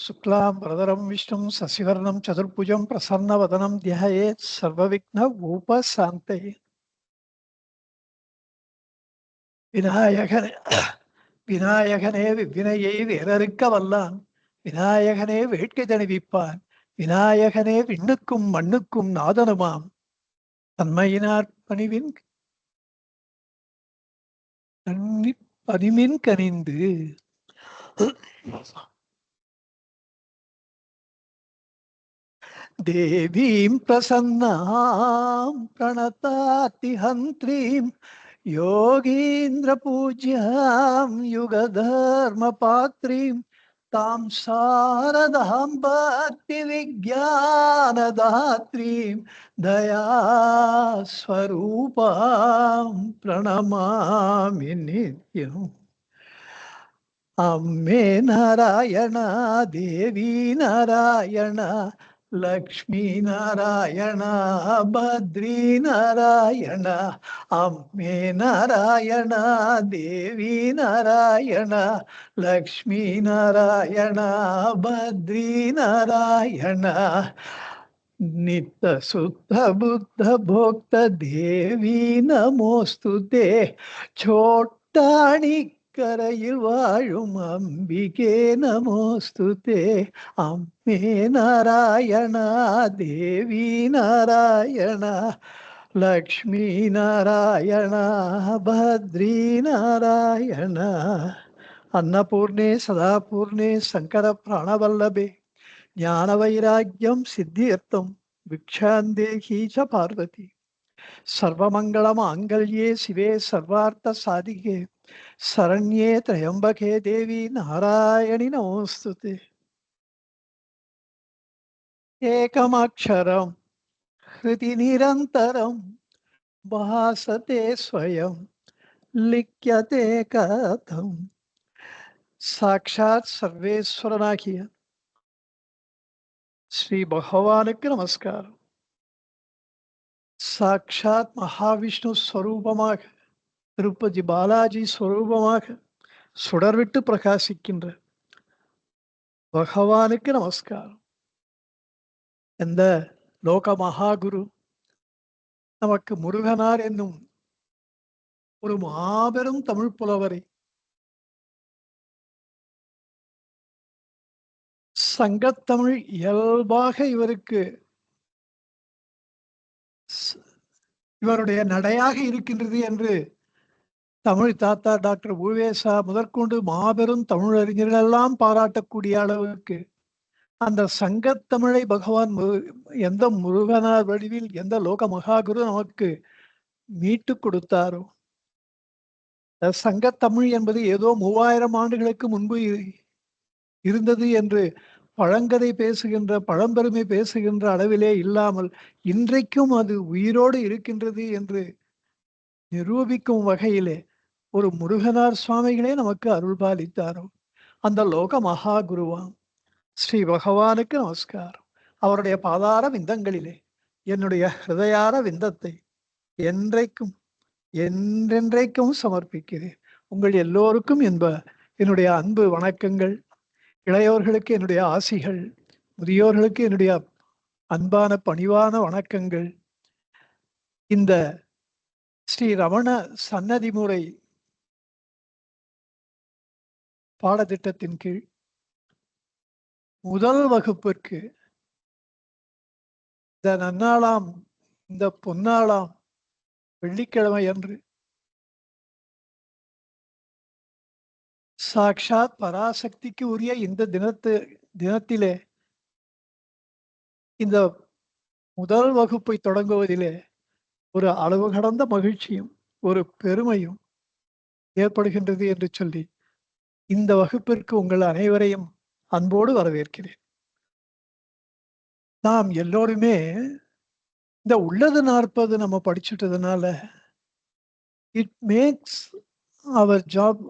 शुक्लां वरदरं विष्णुं शशिवर्णं चतुर्भुजं प्रसन्नवदनं ध्यायेत् सर्वविघ्नोपशान्तये விநாயகனே விநாயகனே வினையை வேறறுக்க வல்லான் விநாயகனே வேட்கை தணிவிப்பான் விநாயகனே விண்ணுக்கும் மண்ணுக்கும் நாதனுமாம் தன்மையினார் பணிவின் பதிமின் கனிந்து தேவீம் பிரசன்னாம் பிரணதாதிஹந்த்ரீம் योगीन्द्र पूज्यां युगधर्म पात्रीं तां शारदां भक्ति विज्ञानदात्रीं दया स्वरूपां प्रणमामि नित्यम् अम्मे नारायण देवी नारायण लक्ष्मी नारायण भद्री नारायण अम्मे नारायण देवी नारायण लक्ष्मी नारायण भद्री नारायण नित्य शुद्ध बुद्ध भोक्त देवी नमोस्तुते छोटाणी கரையில் வாழும் அம்பிகே நமோஸ்துதே அம்மே நாராயணா தேவி நாராயணா லக்ஷ்மி நாராயணா பத்ரி நாராயணா अन्नपूर्णे सदापूर्णे शंकर प्राणवल्लभे ज्ञान वैराग्यम सिद्ध्यर्थम भिक्षान्देही च पार्वती सर्वमंगलमांगल्ये शिवे सर्वार्थ साधिके शरण्ये त्र्यंबके देवी नारायणि नमोस्तुते एकमक्षरं हृदि निरन्तरं भासते स्वयं लिख्यते कथं साक्षात् सर्वेश्वरनागिय श्री भगवानुक्कु नमस्कारम साक्षात् महाविष्णु स्वरूपமாக திருப்பதி பாலாஜி ஸ்வரூபமாக சுடர்விட்டு பிரகாசிக்கின்ற பகவானுக்கு நமஸ்காரம். இந்த லோக மகாகுரு நமக்கு முருகனார் என்னும் ஒரு மாபெரும் தமிழ் புலவரை சங்கத்தமிழ் இயல்பாக இவருக்கு இவருடைய நடையாக இருக்கின்றது என்று தமிழ் தாத்தா டாக்டர் உவேசா முதற்கொண்டு மாபெரும் தமிழறிஞர்கள் எல்லாம் பாராட்டக்கூடிய அளவுக்கு அந்த சங்கத்தமிழை பகவான் எந்த முருகனார் வடிவில் எந்த லோக மகாகுரு நமக்கு மீட்டு கொடுத்தாரோ, சங்கத்தமிழ் என்பது ஏதோ 3000 ஆண்டுகளுக்கு முன்பு இருந்தது என்று பழங்கதை பேசுகின்ற பழம்பெருமை பேசுகின்ற அளவிலே இல்லாமல் இன்றைக்கும் அது உயிரோடு இருக்கின்றது என்று நிரூபிக்கும் வகையிலே ஒரு முருகனார் சுவாமிகளே நமக்கு அருள் பாலித்தாரோ அந்த லோக மகாகுருவாம் ஸ்ரீ பகவானுக்கு நமஸ்காரம். அவருடைய பாதார விந்தங்களிலே என்னுடைய ஹிருதயார விந்தத்தை என்றைக்கும் என்றென்றைக்கும் சமர்ப்பிக்கிறேன். உங்கள் எல்லோருக்கும் என்னுடைய அன்பு வணக்கங்கள். இளையோர்களுக்கு என்னுடைய ஆசிகள், முதியோர்களுக்கு என்னுடைய அன்பான பணிவான வணக்கங்கள். இந்த ஸ்ரீ ரமண சன்னதி முறை பாடத்திட்டத்தின் கீழ் முதல் வகுப்பிற்கு இந்த நன்னாளாம் இந்த பொன்னாளாம் வெள்ளிக்கிழமை அன்று சாக்ஷாத் பராசக்திக்கு உரிய இந்த தினத்திலே இந்த முதல் வகுப்பை தொடங்குவதிலே ஒரு அளவு கடந்த மகிழ்ச்சியும் ஒரு பெருமையும் ஏற்படுகின்றது என்று சொல்லி இந்த வகுப்பிற்கு உங்கள் அனைவரையும் அன்போடு வரவேற்கிறேன். நாம் எல்லோருமே இந்த உள்ளது 40 நம்ம படிச்சுட்டதுனால it makes our job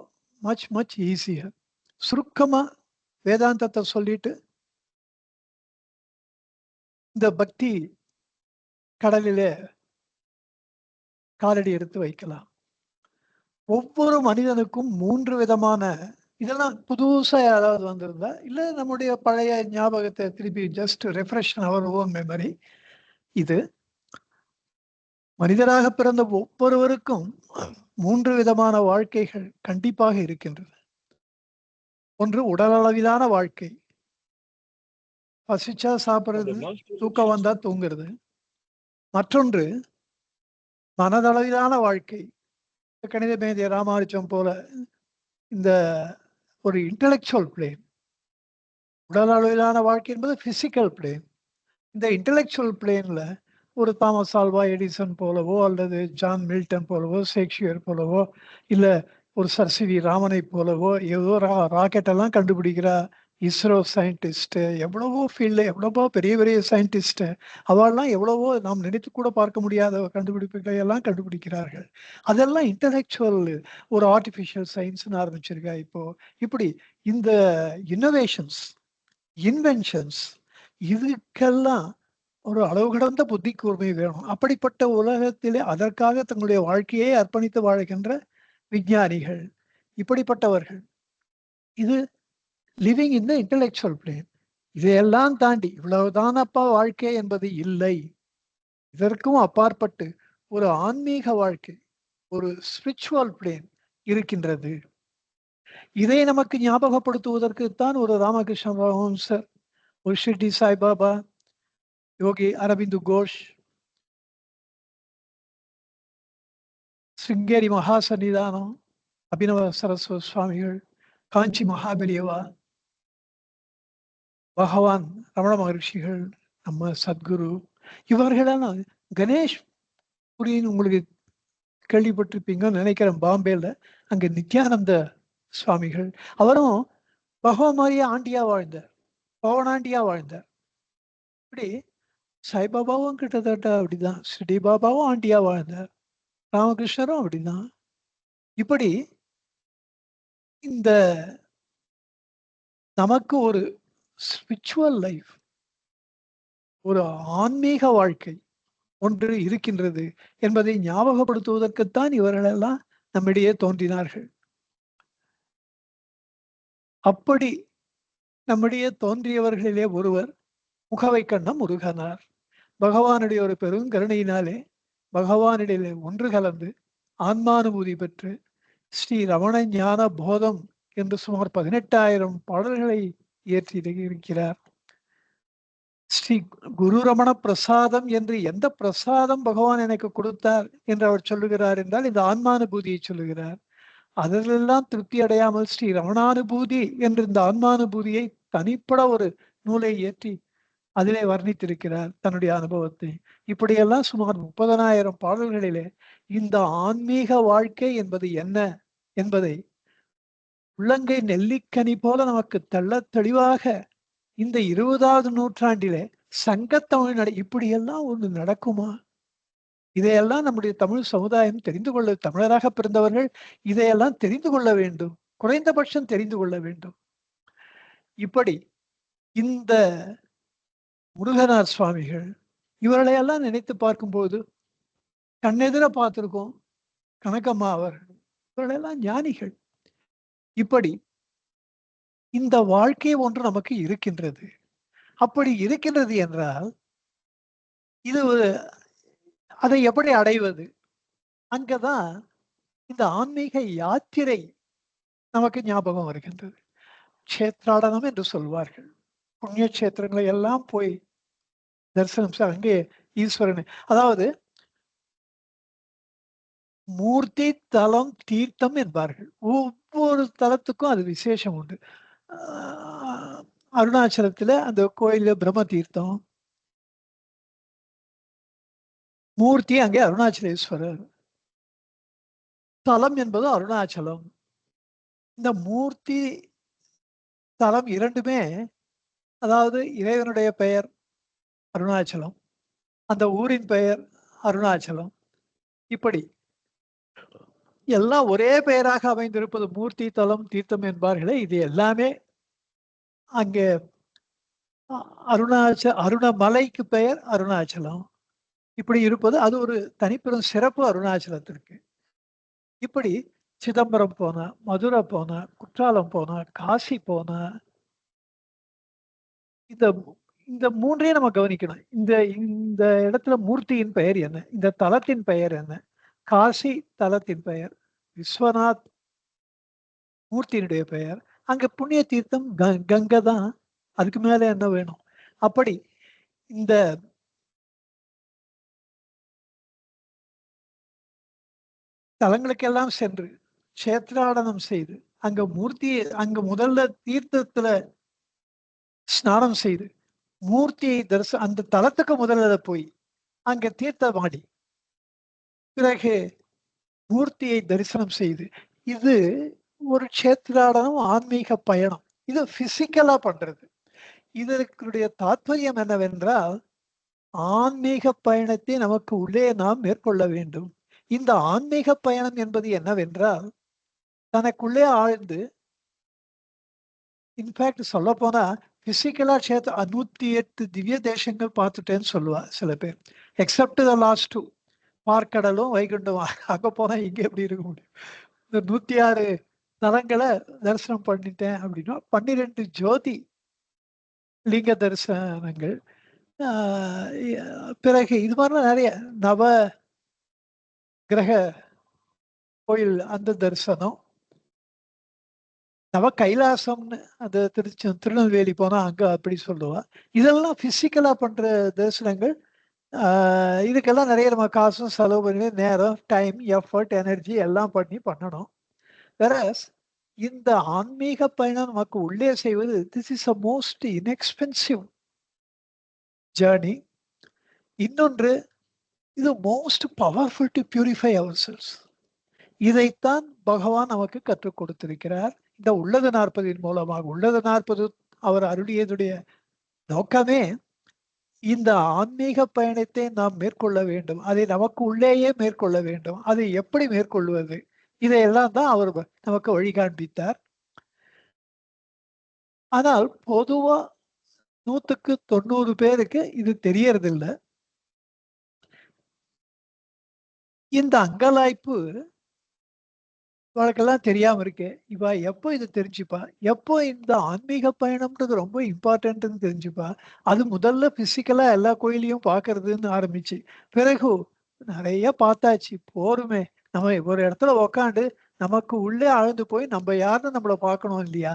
much easier. சுருக்கமா வேதாந்தத்தை சொல்லிட்டு இந்த பக்தி கடலிலே காலடி எடுத்து வைக்கலாம். ஒவ்வொரு மனிதனுக்கும் 3 விதமான இதெல்லாம் புதுசா யாராவது வந்திருந்தா, இல்ல நம்முடைய பழைய ஞாபகத்தை திருப்பி just refresh our own memory. இது மனிதராக பிறந்த ஒவ்வொருவருக்கும் 3 விதமான வாழ்க்கைகள் கண்டிப்பாக இருக்கின்றது. ஒன்று உடலளவிலான வாழ்க்கை. பசிச்சா சாப்பிடுறது, தூக்கம் வந்தா தூங்குறது. மற்றொன்று மனதளவிலான வாழ்க்கை. கணித மேதை ராமானுஜம் போல இந்த ஒரு இன்டலெக்சுவல் பிளேன். உடல் அளவிலான வாழ்க்கை என்பது பிசிக்கல் பிளேன். இந்த இன்டலெக்சுவல் பிளேன்ல ஒரு தாமஸ் ஆல்வா எடிசன் போலவோ அல்லது ஜான் மில்டன் போலவோ ஷேக்ஸ்பியர் போலவோ இல்ல ஒரு சர் சி வி ராமனை போலவோ ஏதோ ராக்கெட் எல்லாம் கண்டுபிடிக்கிறா இஸ்ரோ சயின்டிஸ்ட், எவ்வளவோ ஃபீல்டு, எவ்வளவோ பெரிய பெரிய சயின்டிஸ்ட், அவெல்லாம் எவ்வளவோ நாம் நினைத்து கூட பார்க்க முடியாத கண்டுபிடிப்புகளை எல்லாம் கண்டுபிடிக்கிறார்கள். அதெல்லாம் இன்டலெக்சுவல் ஒரு ஆர்டிஃபிஷியல் சயின்ஸ்னு ஆரம்பிச்சிருக்கா இப்போ. இப்படி இந்த இன்னோவேஷன்ஸ், இன்வென்ஷன்ஸ், இதுக்கெல்லாம் ஒரு அளவு கடந்த புத்தி கூர்மை வேணும். அப்படிப்பட்ட உலகத்திலே அதற்காக தங்களுடைய வாழ்க்கையை அர்ப்பணித்து வாழ்கின்ற விஞ்ஞானிகள், இப்படிப்பட்டவர்கள். இது living in the intellectual plane. இதையெல்லாம் தாண்டி இவ்வளவுதானப்பா வாழ்க்கை என்பது இல்லை. இதற்கும் அப்பாற்பட்டு ஒரு ஆன்மீக வாழ்க்கை, ஒரு ஸ்பிரிச்சுவல் பிளேன் இருக்கின்றது. இதை நமக்கு ஞாபகப்படுத்துவதற்குத்தான் ஒரு ராமகிருஷ்ண பரமஹம்சர், ஒரு ஷிர்டி சாய்பாபா, யோகி அரவிந்து கோஷ், சிங்கேரி மகா சன்னிதானம், அபினவ சரஸ்வதி சுவாமிகள், காஞ்சி மகாபெரியவா, பகவான் ரமண மகர்ஷிகள், நம்ம சத்குரு, இவர்களெல்லாம் கணேஷ் புரின்னு உங்களுக்கு கேள்விப்பட்டிருப்பீங்கன்னு நினைக்கிறேன். பாம்பேல அங்க நித்யானந்த சுவாமிகள், அவரும் பகவான் மாதிரியே ஆண்டியா வாழ்ந்தார், பவனாண்டியா வாழ்ந்தார். இப்படி சாய்பாபாவும் கிட்டத்தட்ட அப்படிதான், ஸ்ரீ பாபாவும் ஆண்டியா வாழ்ந்தார், ராமகிருஷ்ணரும் அப்படிதான். இப்படி இந்த நமக்கு ஒரு ஸ்பிரிச்சுவல் லைஃப், ஒரு ஆன்மீக வாழ்க்கை ஒன்று இருக்கின்றது என்பதை ஞாபகப்படுத்துவதற்குத்தான் இவர்களெல்லாம் நம்மிடையே தோன்றினார்கள். அப்படி நம்மிடையே தோன்றியவர்களிலே ஒருவர் முகவை கண்ண முருகனார். பகவானுடைய ஒரு பெருங்கருணையினாலே பகவானிடையே ஒன்று கலந்து ஆன்மானுபூதி பெற்று ஸ்ரீ ரமண ஞான போதம் என்று சுமார் 18,000 பாடல்களை இயற்றி இருக்கிறார். ஸ்ரீ குரு ரமண பிரசாதம் என்று எந்த பிரசாதம் பகவான் எனக்கு கொடுத்தார் என்று அவர் சொல்லுகிறார் என்றால் இந்த ஆன்மானுபூதியை சொல்லுகிறார். அதிலெல்லாம் திருப்தி அடையாமல் ஸ்ரீ ரமணானுபூதி என்று இந்த ஆன்மானுபூதியை தனிப்பட ஒரு நூலை இயற்றி அதிலே வர்ணித்திருக்கிறார் தன்னுடைய அனுபவத்தை. இப்படியெல்லாம் சுமார் 30,000 பாடல்களிலே இந்த ஆன்மீக வாழ்க்கை என்பது என்ன என்பதை உள்ளங்கை நெல்லிக்கனி போல நமக்கு தெள்ள தெளிவாக இந்த 20வது நூற்றாண்டிலே சங்கத்தமிழ் இப்படியெல்லாம் ஒன்று நடக்குமா? இதையெல்லாம் நம்முடைய தமிழ் சமுதாயம் தெரிந்து கொள்ள, தமிழராக பிறந்தவர்கள் இதையெல்லாம் தெரிந்து கொள்ள வேண்டும், குறைந்தபட்சம் தெரிந்து கொள்ள வேண்டும். இப்படி இந்த முருகனார் சுவாமிகள் இவர்களையெல்லாம் நினைத்து பார்க்கும்போது கண்ணெதிர பார்த்திருக்கோம் கனகம்மா அவர்கள், இவர்களெல்லாம் ஞானிகள். இப்படி இந்த வாழ்க்கை ஒன்று நமக்கு இருக்கின்றது. அப்படி இருக்கின்றது என்றால் இது அதை எப்படி அடைவது? அங்கதான் இந்த ஆன்மீக யாத்திரை நமக்கு ஞாபகம் வருகின்றது. கஷேத்ராடனம் என்று சொல்வார்கள். புண்ணிய கஷேத்திரங்களை எல்லாம் போய் தரிசனம் அங்கே ஈஸ்வரன், அதாவது மூர்த்தி தலம் தீர்த்தம் என்பார்கள். ஒவ்வொரு தலத்துக்கும் அது விசேஷம் உண்டு. அருணாச்சலத்துல அந்த கோயில பிரம்ம தீர்த்தம், மூர்த்தி அங்கே அருணாச்சலேஸ்வரர், தலம் என்பது அருணாச்சலம். இந்த மூர்த்தி தலம் இரண்டுமே, அதாவது இறைவனுடைய பெயர் அருணாச்சலம், அந்த ஊரின் பெயர் அருணாச்சலம், இப்படி எல்லாம் ஒரே பெயராக அமைந்திருப்பது மூர்த்தி தலம் தீர்த்தம் என்பார்களே. இது எல்லாமே அங்கே அருணமலைக்கு பெயர் அருணாச்சலம். இப்படி இருப்பது அது ஒரு தனிப்பெரும் சிறப்பு அருணாச்சலத்திற்கு. இப்படி சிதம்பரம் போனேன், மதுரை போனேன், குற்றாலம் போனேன், காசி போனேன். இந்த இந்த 3யும் நம்ம கவனிக்கணும். இந்த இந்த இடத்துல மூர்த்தியின் பெயர் என்ன? இந்த தலத்தின் பெயர் என்ன? காசி தலத்தின் பெயர். விஸ்வநாத் மூர்த்தியினுடைய பெயர். அங்க புண்ணிய தீர்த்தம் கங்கை தான். அதுக்கு மேல என்ன வேணும்? அப்படி இந்த தலங்களுக்கெல்லாம் சென்று க்ஷேத்ராடனம் செய்து அங்க மூர்த்தியை அங்க முதல்ல தீர்த்தத்துல ஸ்நானம் செய்து மூர்த்தியை அந்த தலத்துக்கு முதல்ல போய் அங்க தீர்த்தமாடி பிறகு மூர்த்தியை தரிசனம் செய்து இது ஒரு க்ஷேத்ராடனம், ஆன்மீக பயணம். இது பிசிக்கலா பண்றது. இதற்குடைய தாத்பரியம் என்னவென்றால் ஆன்மீக பயணத்தை நமக்கு உள்ளே நாம் மேற்கொள்ள வேண்டும். இந்த ஆன்மீக பயணம் என்பது என்னவென்றால் தனக்குள்ளே ஆழ்ந்து இன்ஃபேக்ட் சொல்ல போனா பிசிக்கலா 108 திவ்ய தேசங்கள் பார்த்துட்டேன்னு சொல்லுவா சில பேர். எக்ஸப்ட் த லாஸ்ட் 2 பார்க்கடலும் வைகுண்டம். அங்க போனா இங்க எப்படி இருக்க முடியும்? இந்த 106 தலங்களை தரிசனம் பண்ணிட்டேன் அப்படின்னா 12 ஜோதி லிங்க தரிசனங்கள். பிறகு இது மாதிரிலாம் நிறைய நவ கிரக கோயில் அந்த தரிசனம், நவ கைலாசம்னு அது திருநெல்வேலி போனா அங்க அப்படி சொல்லுவா. இதெல்லாம் பிசிக்கலா பண்ற தரிசனங்கள். இதுக்கெல்லாம் நிறைய நம்ம காசும் செலவு பண்ணி நேரம், டைம், எஃபர்ட், எனர்ஜி எல்லாம் பண்ணணும். வேற இந்த ஆன்மீக பயணம் நமக்கு உள்ளே செய்வது this is a most inexpensive journey. இன்னொன்று இது most powerful to purify our cells. இதைத்தான் பகவான் நமக்கு கற்றுக் கொடுத்திருக்கிறார் இந்த உள்ளது 40 மூலமாக. உள்ளது 40 அவர் அருளியதுடைய நோக்கமே இந்த ஆன்மீக பயணத்தை நாம் மேற்கொள்ள வேண்டும். அதை நமக்கு உள்ளேயே மேற்கொள்ள வேண்டும். அதை எப்படி மேற்கொள்வது? இதையெல்லாம் தான் அவர் நமக்கு வழி காண்பித்தார். ஆனால் பொதுவா 100க்கு 90 பேருக்கு இது தெரியறதில்ல. இந்த அங்கலாய்ப்பு இவளுக்கெல்லாம் தெரியாம இருக்கு. இவ எப்போ இது தெரிஞ்சுப்பா? எப்போ இந்த ஆன்மீக பயணம்ன்றது ரொம்ப இம்பார்ட்டன்ட்னு தெரிஞ்சுப்பா? அது முதல்ல பிசிக்கலா எல்லா கோயிலையும் பார்க்கறதுன்னு ஆரம்பிச்சு, பிறகு நிறைய பார்த்தாச்சு. போருமே, நம்ம ஒரு இடத்துல உக்காந்து நமக்கு உள்ளே ஆழ்ந்து போய் நம்ம யாருன்னு நம்மள பார்க்கணும் இல்லையா?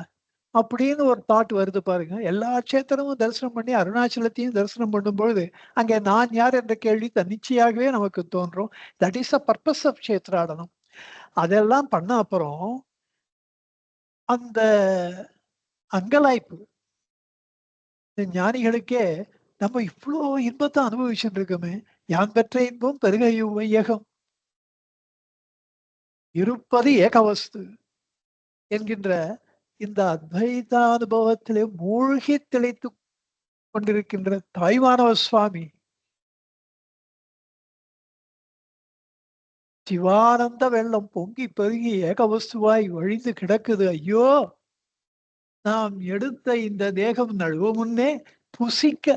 அப்படின்னு ஒரு தாட் வருது பாருங்க. எல்லா க்ஷேத்திரமும் தரிசனம் பண்ணி அருணாச்சலத்தையும் தரிசனம் பண்ணும்பொழுது, அங்கே நான் யார் என்ற கேள்வி தன்னிச்சையாகவே நமக்கு தோன்றும். That is the purpose of க்ஷேத்ராடனம். அதெல்லாம் பண்ண அப்புறம் அந்த அங்கலாய்ப்பு ஞானிகளுக்கே நம்ம இவ்வளோ இன்பத்தை அனுபவிச்சுட்டு இருக்கோமே, யான் பெற்ற இன்பம் பெருக வையகம் இருப்பது ஏகவஸ்து என்கின்ற இந்த அத்வைத அனுபவத்திலே மூழ்கி திளைத்து கொண்டிருக்கின்ற தாய்மானவ சுவாமி சிவானந்த வெள்ளம் பொங்கி பெருகி ஏகவஸ்துவாய் வழிந்து கிடக்குது. ஐயோ, நாம் எடுத்த இந்த தேகம் நழுவ முன்னே புசிக்க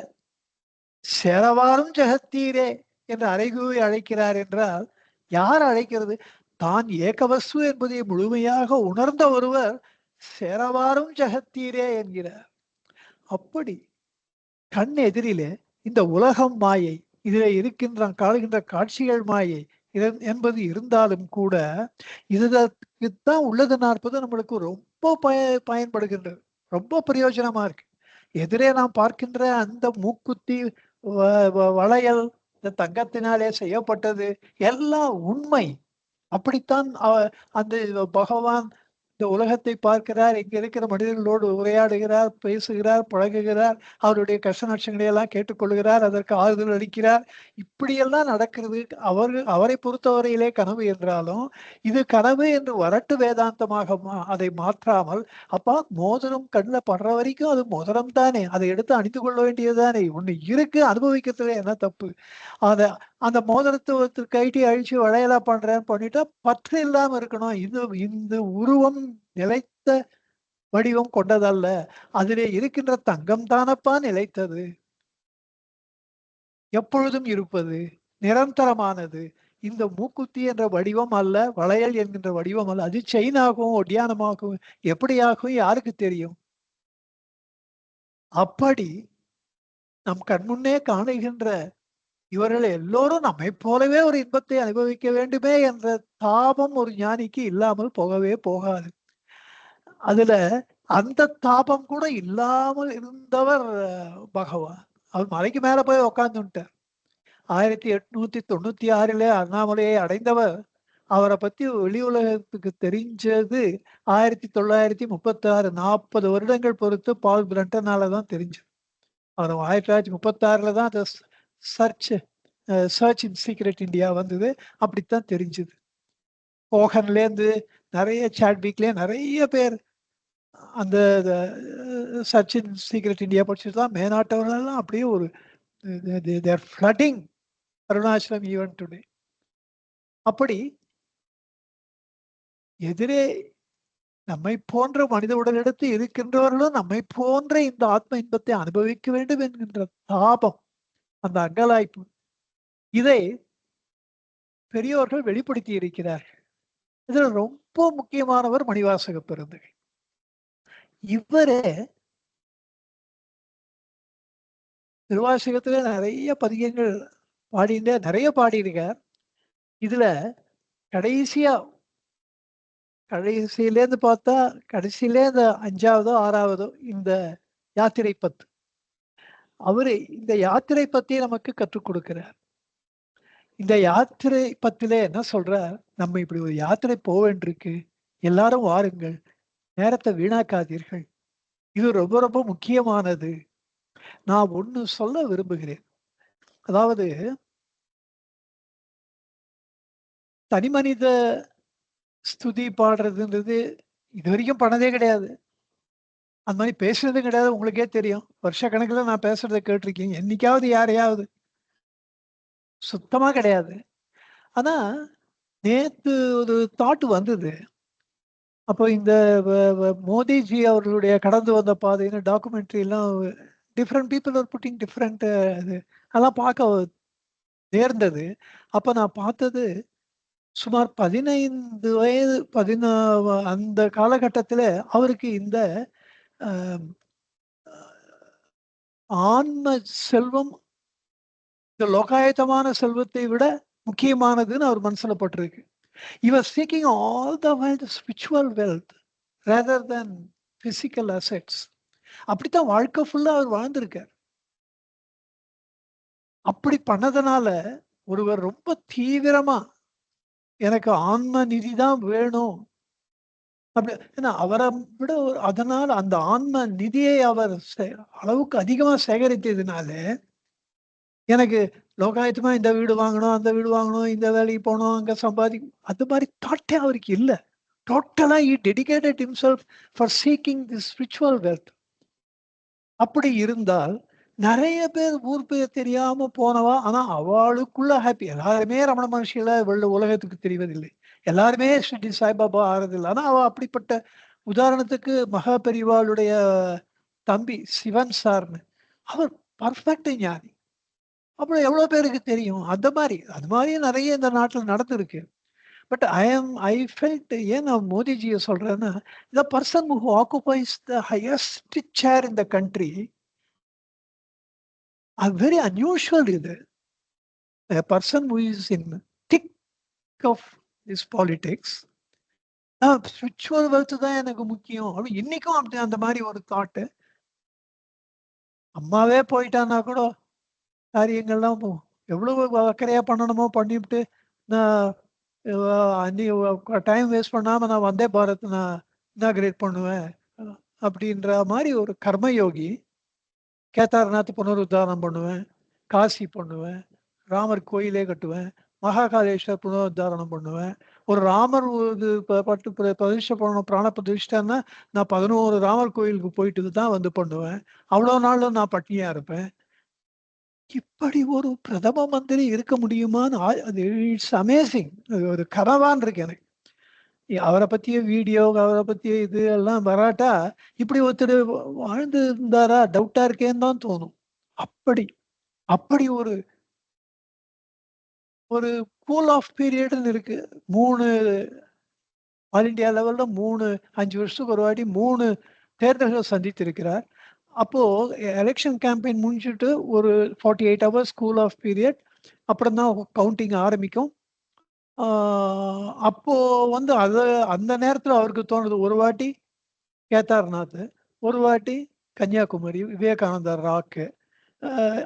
சேரவாரும் ஜெகத்தீரே என்று அறைகூவி அழைக்கிறார் என்றால் யார் அழைக்கிறது? தான் ஏகவஸ்து என்பதை முழுமையாக உணர்ந்த ஒருவர் சேரவாரும் ஜெகத்தீரே என்கிறார். அப்படி கண் எதிரிலே இந்த உலகம் மாயை, இதில் இருக்கின்ற காணுகின்ற காட்சிகள் மாயை என்பது இருந்தாலும் கூட இதுதான் உள்ளது 40 நம்மளுக்கு ரொம்ப பயன்படுகின்றது, ரொம்ப பிரயோஜனமா இருக்கு. எதிரே நாம் பார்க்கின்ற அந்த மூக்குத்தி வளையல் இந்த தங்கத்தினாலே செய்யப்பட்டது எல்லாம் உண்மை. அப்படித்தான் அந்த பகவான் இந்த உலகத்தை பார்க்கிறார், இங்க இருக்கிற மனிதர்களோடு உரையாடுகிறார், பேசுகிறார், பழகுகிறார், அவருடைய கஷ்ட நஷ்டங்களை எல்லாம் கேட்டுக்கொள்கிறார், அதற்கு ஆறுதல் அளிக்கிறார். இப்படியெல்லாம் நடக்கிறது அவரை பொறுத்தவரையிலே கனவு என்றாலும் இது கனவு என்று வரட்டு வேதாந்தமாக அதை மாற்றாமல், அப்பா மோதிரம் கண்ணில் படுற வரைக்கும் அது மோதிரம் தானே, அதை எடுத்து அணிந்து கொள்ள வேண்டியதுதானே, ஒண்ணு இருக்கு, அனுபவிக்கிறதுல என்ன தப்பு? அத அந்த மோதிரத்தை ஒருத்தர் கைட்டி அழிச்சு வளையலா பண்றேன்னு பண்ணிட்டா பற்று இல்லாம இருக்கணும். இது இந்த உருவம் நிலைத்த வடிவம் கொண்டதல்ல, அதிலே இருக்கின்ற தங்கம் தானப்பா நிலைத்தது, எப்பொழுதும் இருப்பது, நிரந்தரமானது. இந்த மூக்குத்தி என்ற வடிவம் அல்ல, வளையல் என்கின்ற வடிவம் அல்ல. அது செயினாகவும், ஒட்டியானமாகவும் எப்படியாகும் யாருக்கு தெரியும்? அப்படி நம் கண்முன்னே காணுகின்ற இவர்கள் எல்லோரும் நம்மைப் போலவே ஒரு இன்பத்தை அனுபவிக்க வேண்டுமே என்ற தாபம் ஒரு ஞானிக்கு இல்லாமல் போகவே போகாது. அதுல அந்த தாபம் கூட இல்லாமல் இருந்தவர் பகவான். அவர் மலைக்கு மேல போய் உட்கார்ந்துட்டார். 1896 அண்ணாமலையை அடைந்தவர், அவர பத்தி வெளி உலகத்துக்கு தெரிஞ்சது 1936 40 வருடங்கள் பொறுத்து பால் பிரண்டனால தான் தெரிஞ்சது. அவர் 1936 தான் அந்த search search in secret India வந்தது. அப்படித்தான் தெரிஞ்சது. கோஹன்லேருந்து நெறைய சாட்விக்ல நெறைய பேர் அந்த சர்ச் இன் சீக்ரெட் இந்தியா படிச்சுட்டு தான் மேனாட்டவர்களெல்லாம் அப்படியே ஒரு they are flooding Arunachalam even today. அப்படி எதிரே நம்மை போன்ற மனித உடலெடுத்து இருக்கின்றவர்களும் நம்மை போன்ற இந்த ஆத்ம இன்பத்தை அனுபவிக்க வேண்டும் என்கின்ற தாபம், அந்த அங்கலாய்ப்பு, இதை பெரியோர்கள் வெளிப்படுத்தி இருக்கிறார்கள். இதுல ரொம்ப முக்கியமானவர் மணிவாசக பெருந்தகை. இவரே திருவாசகத்துல நிறைய பதிகங்கள் நிறைய பாடியிருக்கார். இதுல கடைசியா கடைசியிலேருந்து பார்த்தா கடைசியிலே இந்த 5வதோ 6வதோ இந்த யாத்திரை பத்து. அவரு இந்த யாத்திரை பத்தி நமக்கு கற்றுக் கொடுக்கிறார். இந்த யாத்திரை பத்திலே என்ன சொல்றார்? நம்ம இப்படி ஒரு யாத்திரை போக வேண்டியிருக்கு. எல்லாரும் வாருங்கள். நேரத்தை வீணாக்காதீர்கள். இது ரொம்ப ரொம்ப முக்கியமானது. நான் ஒண்ணு சொல்ல விரும்புகிறேன். அதாவது தனிமனித ஸ்துதி பாடுறதுன்றது இதுவரைக்கும் பண்ணதே கிடையாது. அந்த மாதிரி பேசுனதும் கிடையாது. உங்களுக்கே தெரியும். வருஷக்கணக்குல நான் பேசுறத கேட்டிருக்கீங்க. என்னைக்காவது யாரையாவது? சுத்தமா கிடையாது. ஆனா, நேத்து ஒரு தாட் வந்தது. அப்போ இந்த மோடிஜி அவர்களுடைய கடந்து வந்த பாதைன்னு டாக்குமெண்ட்ரி எல்லாம் different people are putting different இது அதெல்லாம் பார்க்க நேர்ந்தது. அப்ப நான் பார்த்தது சுமார் 15 வயது அந்த காலகட்டத்தில அவருக்கு இந்த அ ஆன்ம செல்வம் இந்த லோகாயத்தமான செல்வத்தை விட முக்கியமானதுன்னு அவர் மனசுல பட்டிருக்கு. He was seeking all the while the spiritual wealth rather than physical assets. அப்படித்தான் வாழ்க்கை ஃபுல்லா அவர் வாழ்ந்திருக்கார். அப்படி பண்ணதுனால ஒருவர் ரொம்ப தீவிரமா எனக்கு ஆன்ம நிதி தான் வேணும். அப்படி ஏன்னா அவர விட அதனால அந்த ஆன்ம நிதியை அவர் அளவுக்கு அதிகமா சேகரித்ததுனால, எனக்கு லோகாயத்தமா இந்த வீடு வாங்கணும், அந்த வீடு வாங்கணும், இந்த வேலைக்கு போணும், அங்க அது மாரி தாட்டே அவருக்கு இல்ல. டோட்டலா he dedicated himself for seeking the spiritual wealth. அப்படி இருந்தால் நெறைய பேர் ஊர் பேர் தெரியாம போனவா, ஆனா அவளுக்குள்ள ஹாப்பி. எல்லாருமே ரமண மகர்ஷிகள உலகத்துக்கு தெரிவதில்லை. எல்லாருமே ஸ்ரீ சாய்பாபா ஆறதில்ல. ஆனா அவ அப்படிப்பட்ட உதாரணத்துக்கு மகா பெரிவாளுடைய தம்பி சிவன் சார்ன்னு. அவர் பர்ஃபெக்ட் ஞானி. அப்புறம் எவ்வளோ பேருக்கு தெரியும்? அது மாரி நெறைய இந்த நாட்டுல நடந்திருக்கு. பட் ஐ ஃபெல்ட் ஏன் நான் மோடிஜிய சொல்றேன்னா, the person who occupies the highest chair in the country very unusual இது. A person who is in thick of this politics, spiritual wealth தான் எனக்கு முக்கியம். இன்னைக்கும் அப்படி அந்த மாரி ஒரு தாட்டு. அம்மாவே போயிட்டான்னா கூட காரியங்கள்லாம் எவ்வளவு அக்கறையா பண்ணணுமோ பண்ணிவிட்டு, நான் டைம் வேஸ்ட் பண்ணாம நான் வந்தே பாரத் நான் இனாகிரேட் பண்ணுவேன். அப்படின்ற மாரி ஒரு கர்மயோகி. கேதார்நாத் புனருத்தாரணம் பண்ணுவேன். காசி பண்ணுவேன். ராமர் கோயிலே கட்டுவேன். மகாகாலேஸ்வர் புனருத்தாரணம் பண்ணுவேன். ஒரு ராமர் இது பட்டு பிரதிஷ்டை பண்ணணும் பிராண பிரதிஷ்டைன்னா, நான் 11 ராமர் கோயிலுக்கு போயிட்டு தான் வந்து பண்ணுவேன். அவ்வளோ நாளும் நான் பட்னியா இருப்பேன். இப்படி ஒரு பிரதம மந்திரி இருக்க முடியுமான்னு அது இட்ஸ் அமேசிங். அது ஒரு கனவான் இருக்கு எனக்கு. அவர பத்திய வீடியோ, அவர பத்திய இது எல்லாம் வராட்டா, இப்படி ஒருத்தர் வாழ்ந்து இருந்தாரா? டவுட்டா இருக்கேன்னு தான் தோணும். அப்படி அப்படி ஒரு ஒரு கூல் ஆஃப் பீரியட்னு இருக்கு. 3 ஆல் இண்டியா லெவல்ல 5 வருஷத்துக்கு ஒரு வாட்டி 3 தேர்தல்கள் சந்தித்திருக்கிறார். அப்போ எலெக்ஷன் கேம்பெயின் முடிஞ்சுட்டு ஒரு 48 ஹவர்ஸ் கூல் ஆஃப் பீரியட். அப்புறம் தான் கவுண்டிங் ஆரம்பிக்கும். ஆ அப்போ வந்து அந்த நேரத்துல அவருக்கு தோணுது, ஒரு வாட்டி கேதார்நாத், ஒரு வாட்டி கன்னியாகுமரி, விவேகானந்தா ராக்கு.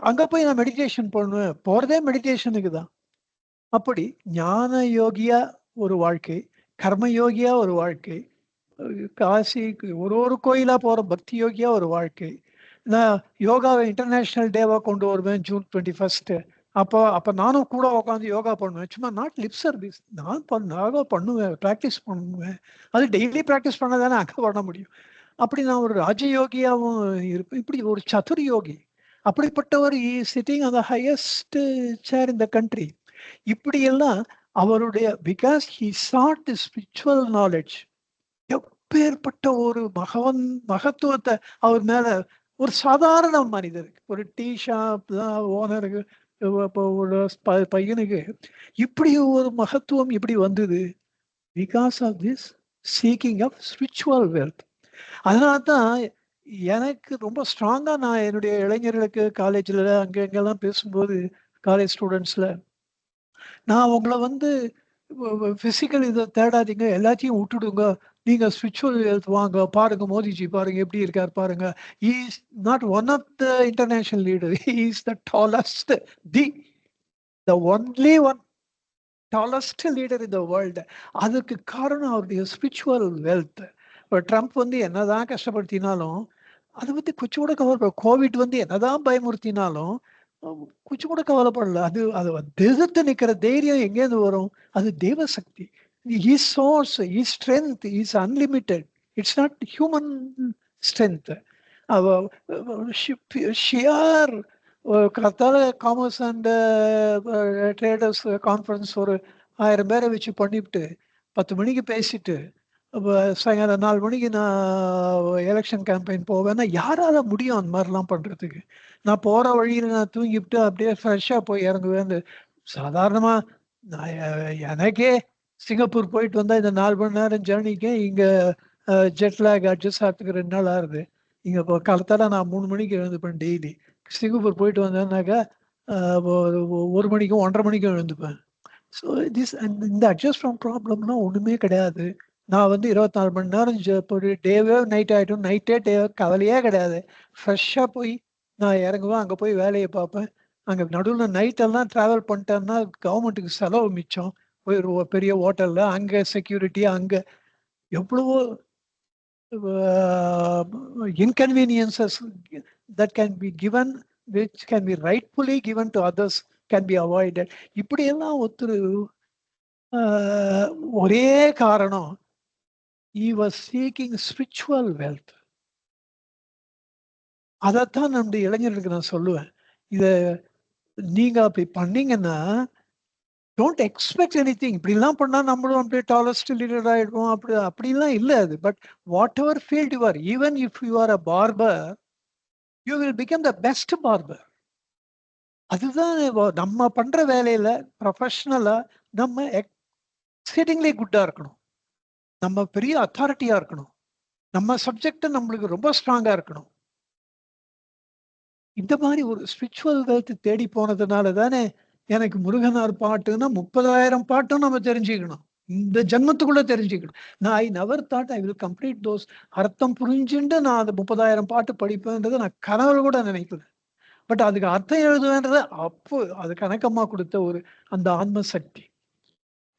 அங்க போய் நான் மெடிடேஷன் பண்ணுவேன். போறதே மெடிடேஷனுக்கு தான். அப்படி ஞான யோகியா ஒரு வாழ்க்கை, கர்ம யோகியா ஒரு வாழ்க்கை, காசிக்கு ஒரு கோயிலா போற பக்தி யோகியா ஒரு வாழ்க்கை. நான் யோகாவை இன்டர்நேஷனல் டேவா கொண்டு வருவேன் ஜூன் 21. அப்ப நானும் கூட உட்காந்து யோகா பண்ணுவேன். சும்மா நாட் லிப் சர்வீஸ். யோகா பண்ணுவேன், பிராக்டிஸ் பண்ணுவேன். அது டெய்லி பிராக்டிஸ் பண்ணா தானே அங்க பண்ண முடியும். அப்படி நான் ஒரு ராஜயோகியாவும் இருப்பேன். இப்படி ஒரு சதுர் யோகி. அப்படிப்பட்டவர் sitting on the highest chair in the country. இப்படியெல்லாம் அவருடைய because he sat the spiritual knowledge. எப்பேற்பட்ட ஒரு மகத்துவத்தை அவர் மேல, ஒரு சாதாரண மனிதருக்கு, ஒரு டீ ஷாப் தான் ஓனருக்கு, இப்போ ஒரு பையனுக்கு இப்படி ஒரு மகத்துவம் எப்படி வந்தது? Because of this seeking of spiritual wealth. அதனால தான் எனக்கு ரொம்ப ஸ்ட்ராங்கா நான் என்னுடைய இளைஞர்களுக்கு காலேஜ்ல அங்க இங்கெல்லாம் பேசும்போது, காலேஜ் ஸ்டூடெண்ட்ஸ்ல, நான் உங்கள வந்து பிசிக்கல் இத தேடாதீங்க. எல்லாத்தையும் விட்டுடுங்க. நீங்க ஸ்பிரிச்சுவல் ஹெல்த் வாங்க. பாருங்க மோடிஜி பாருங்க எப்படி இருக்கார் பாருங்க. He is not one of the international leader. He is the tallest, the the only one tallest leader in the world. அதுக்கு காரணம் அவருடைய ஸ்பிரிச்சுவல் வெல்த். இப்போ ட்ரம்ப் வந்து என்னதான் கஷ்டப்படுத்தினாலும், அத பத்தி கொஞ்சம் கூட கவலைப்படல. கோவிட் வந்து என்னதான் பயமுறுத்தினாலும், கொஞ்சம் கூட கவலைப்படல. அது எதிர்த்து நிக்கிற தைரியம் எங்கேருந்து வரும்? அது தெய்வ சக்தி. His source, his strength is unlimited. It's not human strength. அவ ஷியர் காத்தால காமர்ஸ் அண்ட் ட்ரேடர்ஸ் கான்ஃபரன்ஸ் ஒரு 1000 பேரை வச்சு பண்ணிவிட்டு 10 மணிக்கு பேசிட்டு, அப்போ சாயங்காலம் 4 மணிக்கு நான் எலெக்ஷன் கேம்பெயின் போவேன்னா, யாரால முடியும் அந்த மாதிரிலாம் பண்றதுக்கு? நான் போற வழியில நான் தூங்கிவிட்டு அப்படியே ஃப்ரெஷ்ஷா போய் இறங்குவேன். சாதாரணமா நான் எனக்கே சிங்கப்பூர் போயிட்டு வந்தா இந்த 4 மணி நேரம் ஜேர்னிக்கே இங்க ஜெட் லேக் அட்ஜஸ்ட் ஆகிறதுக்கு 2 நாள் ஆகுது. இங்க இப்போ காலத்தால நான் 3 மணிக்கு எழுந்துப்பேன் டெய்லி. சிங்கப்பூர் போயிட்டு வந்தேன்னாக்கா, ஒரு 1 மணிக்கும் 1:30 மணிக்கும் எழுந்துப்பேன். ஸோ இந்த அட்ஜஸ்ட் ஃப்ரம் ப்ராப்ளம்லாம் ஒண்ணுமே கிடையாது. நான் வந்து 24 மணி நேரம் இப்போ டேவே நைட் ஆயிடும். நைட்டே டே கவலையே கிடையாது. ஃப்ரெஷ்ஷா போய் நான் இறங்குவேன். அங்க போய் வேலைய பார்ப்பேன். அங்க நடுவுல நைட் எல்லாம் டிராவல் பண்ணிட்டேன்னா, கவர்மெண்ட்டுக்கு செலவு மிச்சம். போய் ஒரு பெரிய ஹோட்டல்ல அங்க செக்யூரிட்டி, அங்க எவ்வளவோ inconveniences that can be given, which can be rightfully given to others, can be avoided. இப்படியெல்லாம் ஒரே காரணம், he was seeking spiritual wealth. அதைத்தான் நம்முடைய இளைஞர்களுக்கு நான் சொல்லுவேன். இத நீங்க அப்படி பண்ணீங்கன்னா, டோன்ட் எக்ஸ்பெக்ட் எனிதிங். இப்படிலாம் பண்ணா நம்மளும் அப்படியே டாலஸ்ட் லீடர் ஆயிடுவோம். அப்படிலாம் இல்ல அது. But what ever field you are, even if you are a barber, you will become the best barber. அதுதான் நம்ம பண்ற வேலையில ப்ரொஃபஷனலா நம்ம எக்ஸீடிங்லி குட்டா இருக்கணும். நம்ம பெரிய அத்தாரிட்டியா இருக்கணும். நம்ம சப்ஜெக்ட் நம்மளுக்கு ரொம்ப ஸ்ட்ராங்கா இருக்கணும். இந்த மாதிரி ஒரு ஸ்பிரிச்சுவல் வெல்த் தேடி போனதுனால தானே எனக்கு முருகனார் பாட்டுன்னா 30,000 பாட்டும் நம்ம தெரிஞ்சுக்கணும். இந்த ஜென்மத்துக்குள்ள தெரிஞ்சுக்கணும். நான் I never thought I will complete those. அர்த்தம் புரிஞ்சுண்டு நான் அந்த 30,000 பாட்டு படிப்பேன்றத நான் கனவுல கூட நினைக்கல. பட் அதுக்கு அர்த்தம் எழுதுவேன்றது அப்போ அது கனகம்மா கொடுத்த ஒரு அந்த ஆன்ம சக்தி.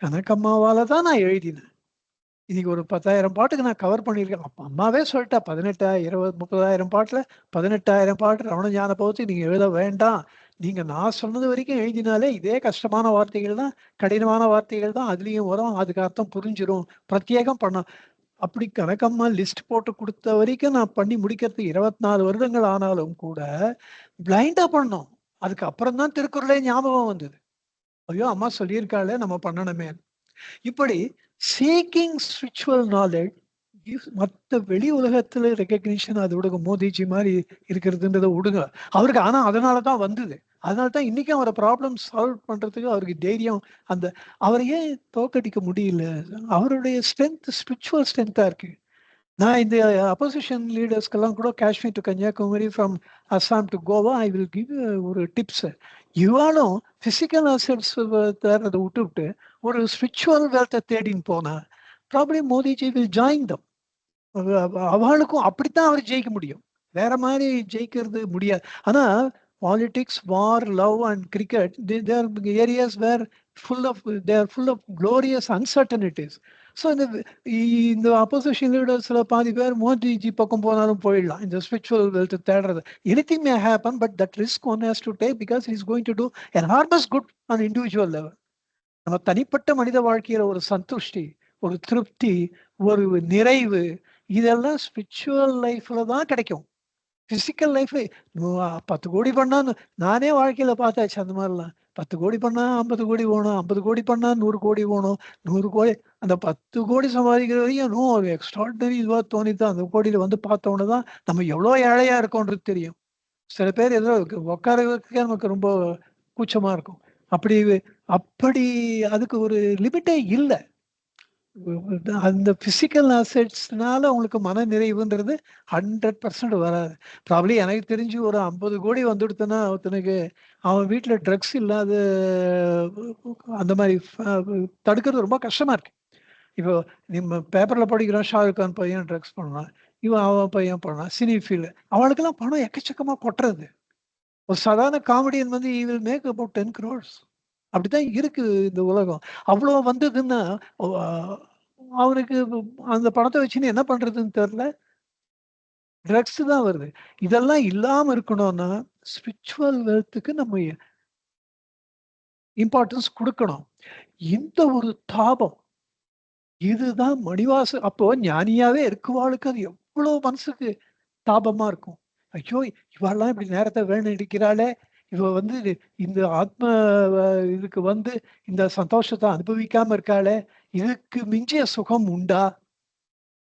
கனகம்மாவால தான் நான் எழுதினேன். இன்னைக்கு ஒரு 10,000 பாட்டுக்கு நான் கவர் பண்ணியிருக்கேன். அப்ப அம்மாவே சொல்லிட்டா, 18,000 20 30,000 பாட்டுல 18,000 பாட்டு ரமணஞான பௌத்தி நீங்க எழுத வேண்டாம். நீங்க நான் சொன்னது வரைக்கும் எழுதினாலே இதே கஷ்டமான வார்த்தைகள் தான், கடினமான வார்த்தைகள் தான் அதுலயும் வரும். அதுக்கு அர்த்தம் புரிஞ்சிரும். பிரத்யேகம் பண்ண அப்படி கனகம்மா லிஸ்ட் போட்டு குடுத்த வரைக்கும் நான் பண்ணி முடிக்கிறதுக்கு 24 வருடங்கள் ஆனாலும் கூட, பிளைண்டா பண்ணோம். அதுக்கு அப்புறம் தான் திருக்குறளே ஞாபகம் வந்தது. ஐயோ! அம்மா சொல்லியிருக்காளே நம்ம பண்ணணுமே. இப்படி சீக்கிங் ஸ்பிரிச்சுவல் நாலேஜ் மத்த வெளி உலகத்துல ரெகக்னிஷன் அது விடுங்க. மோதிஜி மாதிரி இருக்கிறதுன்றத விடுங்க. அவருக்கு ஆனா அதனால தான் வந்தது. அதனால தான் இன்னைக்கும் அவரை ப்ராப்ளம் சால்வ் பண்றதுக்கு அவருக்கு தைரியம். அந்த அவரை ஏன் தோற்கடிக்க முடியல? அவருடைய ஸ்ட்ரென்த் ஸ்பிரிச்சுவல் ஸ்ட்ரென்த்தா இருக்கு. நான் இந்த அப்போசிஷன் லீடர்ஸ்க்கெல்லாம் கூட Kashmir to Kanyakumari, from Assam to Goa I will give ஒரு டிப்ஸ். இவாளும் பிசிக்கல் அசெட்ஸ் தேடுறதை விட்டுவிட்டு ஒரு ஸ்பிரிச்சுவல் வெல்த்தை தேடின்னு போனா probably Modiji will join them. அவளுக்கும் அப்படித்தான் அவர் ஜெயிக்க முடியும். வேற மாதிரி ஜெயிக்கிறது முடியாது. ஆனா politics, war, love and cricket, there areas where full of there full of glorious uncertainties. So இந்த அப்போசிஷன் லீடர்ஸ்ல பாதி பேர் மோடிஜி பக்கம் போனாலும் போயிடலாம். இந்த ஸ்பிரிச்சுவல் வெல்த் தேடுறது. Anything may happen, but that risk one has to take because is going to do enormous good on individual level. நம்ம தனிப்பட்ட மனித வாழ்க்கையில ஒரு சந்துஷ்டி, ஒரு திருப்தி, ஒரு நிறைவு, இதெல்லாம் ஸ்பிரிச்சுவல் லைஃப்ல தான் கிடைக்கும். பிசிக்கல் லைஃப்ல 10 கோடி பண்ணான்னு நானே வாழ்க்கையில பார்த்தாச்சு அந்த மாதிரிலாம். 10 கோடி பண்ணா 50 கோடி போகணும், 50 கோடி பண்ணா 100 கோடி போகணும், 100 கோடி அந்த 10 கோடி சம்பாதிக்கிற வரையும் ஒரு எக்ஸ்ட்ராடினரி இதுவா தோணித்தான் அந்த கோடியில வந்து பார்த்த உடனே தான் நம்ம எவ்வளோ ஏழையா இருக்கோன்றது தெரியும். சில பேர் ஏதோ உட்கார வைக்க நமக்கு ரொம்ப கூச்சமா இருக்கும். அப்படி அப்படி அதுக்கு ஒரு லிமிட்டே இல்ல. அந்த பிசிக்கல் அசெட்ஸ்னால உங்களுக்கு மன நிறைவுன்றது 100% வராது. ப்ராபப்ளி எனக்கு தெரிஞ்சு ஒரு 50 கோடி வந்துடுத்துன்னா ஒருத்தனுக்கு அவன் வீட்ல ட்ரக்ஸ் இல்லாத அந்த மாரி தடுக்கிறது ரொம்ப கஷ்டமா இருக்கு. இப்போ நம்ம பேப்பர்ல படிக்கிறோம் ஷாருக் கான் பையன் ட்ரக்ஸ் பண்ணான். இவன் அவன் பையன் பண்ணான். Cine field. அவனுக்கெல்லாம் பணம் எக்கச்சக்கமா கொட்டுறது. ஒரு சாதாரண காமெடியன் வந்து he will make about 10 crores. அப்படித்தான் இருக்கு இந்த உலகம். அவ்வளோ வந்ததுன்னா, அ அவனுக்கு அந்த பணத்த வச்சுன்னு என்ன பண்றதுன்னு தெரியல. ட்ரக்ஸ் தான் வருது. இதெல்லாம் இல்லாம இருக்கணும்னா, ஸ்பிரிச்சுவல் வெல்த்துக்கு நம்ம இம்பார்ட்டன்ஸ் குடுக்கணும். இந்த ஒரு தாபம், இதுதான் மணிவாச அப்போ ஞானியாவே இருக்குவாளுக்கு அது எவ்வளோ மனசுக்கு தாபமா இருக்கும். ஐயோ! இவாள்லாம் இப்படி நேரத்த வீணடிக்கிறாளே! இவ வந்து இந்த ஆத்ம இதுக்கு வந்து இந்த சந்தோஷத்த அனுபவிக்காம இருக்காளே! இதுக்கு மிஞ்சிய சுகம் உண்டா?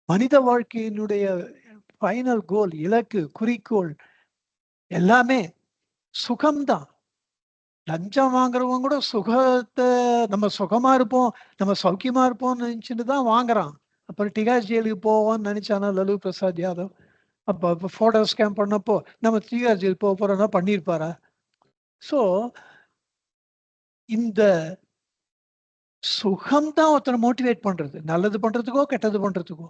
மனித வாழ்க்கையினுடைய ஃபைனல் கோல், இலக்கு, குறிக்கோள் எல்லாமே சுகம் தான். லஞ்சம் வாங்குறவன் கூட சுகத்த நம்ம சுகமா இருப்போம், நம்ம சௌக்கியமா இருப்போம்னு நெனச்சுட்டு தான் வாங்குறான். அப்புறம் திகார் ஜெயிலுக்கு போவோம்னு நெனச்சானா லல்லு பிரசாத் யாதவ்? அப்ப ஃபோட்டோ ஸ்கேன் பண்ணப்போ, நம்ம திகார் ஜெயில் போறோம்னா பண்ணியிருப்பாரா? ஸோ, இந்த சுகம் தான் ஒருத்தர மோட்டிவேட் பண்றது. நல்லது பண்றதுக்கோ, கெட்டது பண்றதுக்கோ.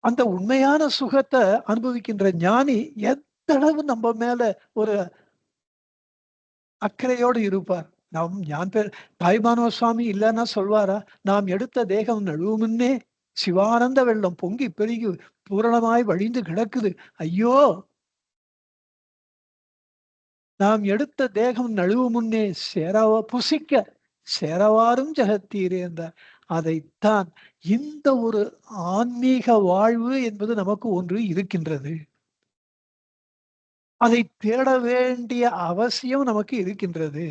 அந்த உண்மையான சுகத்த அனுபவிக்கின்ற ஞானி எந்த அளவு நம்ம மேல ஒரு அக்கறையோடு இருப்பார். ஞான் பேர் தாய்மானவ சுவாமி இல்லன்னா சொல்வாரா? நாம் எடுத்த தேகம் நழுவுமுன்னே சிவானந்த வெள்ளம் பொங்கி பெருகி பூரணமாய் வழிந்து கிடக்குது. ஐயோ! நாம் எடுத்த தேகம் நழுவு முன்னே புசிக்க சேரவாரும் ஜெகத்தீரே என்றார். அதைத்தான் இந்த ஒரு ஆன்மீக வாழ்வு என்பது நமக்கு ஒன்று இருக்கின்றது. அதை தேட வேண்டிய அவசியம் நமக்கு இருக்கின்றது.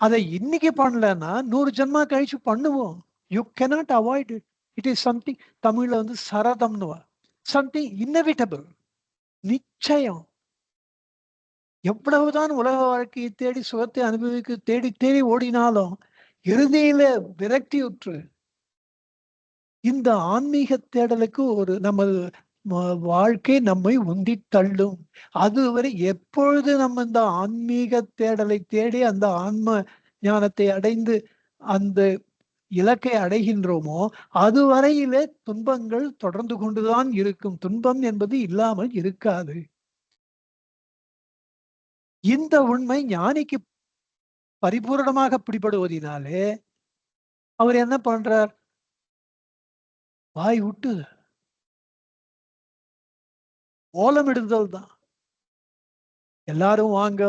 அதை இன்னைக்கு பண்ணலன்னா 100 ஜென்மா கழிச்சு பண்ணுவோம். You cannot avoid it. It is something தமிழ்ல வந்து சரதம்னுவா. Something inevitable. நிச்சயம். எவ்வளவுதான் உலக வாழ்க்கையை தேடி சுகத்தை அனுபவிக்க தேடி தேடி ஓடினாலும் இறுதியில விரக்தியுற்று இந்த ஆன்மீக தேடலுக்கு ஒரு நமது வாழ்க்கை நம்மை உந்தி தள்ளும். அதுவரை எப்பொழுது நம்ம இந்த ஆன்மீக தேடலை தேடி அந்த ஆன்ம ஞானத்தை அடைந்து அந்த இலக்கை அடைகின்றோமோ அதுவரையிலே துன்பங்கள் தொடர்ந்து கொண்டுதான் இருக்கும். துன்பம் என்பது இல்லாமல் இருக்காது. இந்த உண்மை ஞானிக்கு பரிபூரணமாக பிடிபடுவதினாலே அவர் என்ன பண்றார்? வாய் விட்டு ஓலமிடுதல் தான். எல்லாரும் வாங்க,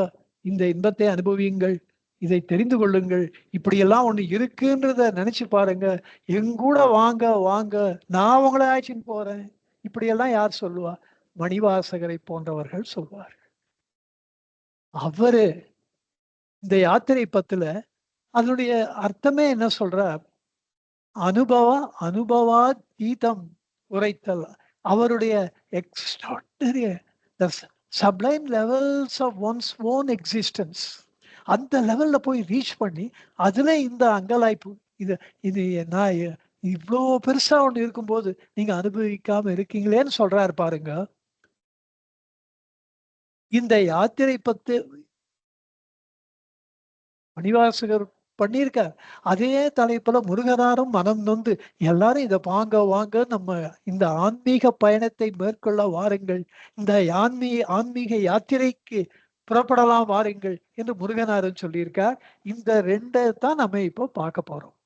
இந்த இன்பத்தை அனுபவியுங்கள், இதை தெரிந்து கொள்ளுங்கள், இப்படியெல்லாம் ஒண்ணு இருக்குன்றத நினைச்சு பாருங்க, எங்கூட வாங்க வாங்க, நான் உங்களை அழைச்சின்னு போறேன். இப்படியெல்லாம் யார் சொல்லுவா? மணிவாசகரை போன்றவர்கள் சொல்வார். அவரு இந்த யாத்திரை பத்துல அதனுடைய அர்த்தமே என்ன சொல்றார்? அனுபவ அனுபவாதீதம் உரைத்தல். அவருடைய extraordinary sublime levels of one's own existence. அந்த லெவல்ல போய் ரீச் பண்ணி அதுல இந்த அங்கலாய்ப்பு இது இது நான் இவ்வளோ பெருசா ஒண்ணு இருக்கும்போது நீங்க அனுபவிக்காம இருக்கீங்களேன்னு சொல்றாரு பாருங்க. இந்த யாத்திரை பத்து மணிவாசகர் பண்ணியிருக்கார். அதே தலைப்புல முருகனாரும் மனம் நொந்து எல்லாரும் இத வாங்க வாங்க நம்ம இந்த ஆன்மீக பயணத்தை மேற்கொள்ள வாருங்கள், இந்த ஆன்மீக யாத்திரைக்கு புறப்படலாம் வாருங்கள் என்று முருகனாரும் சொல்லியிருக்கார். இந்த ரெண்டை தான் நம்ம இப்போ பார்க்க போறோம்.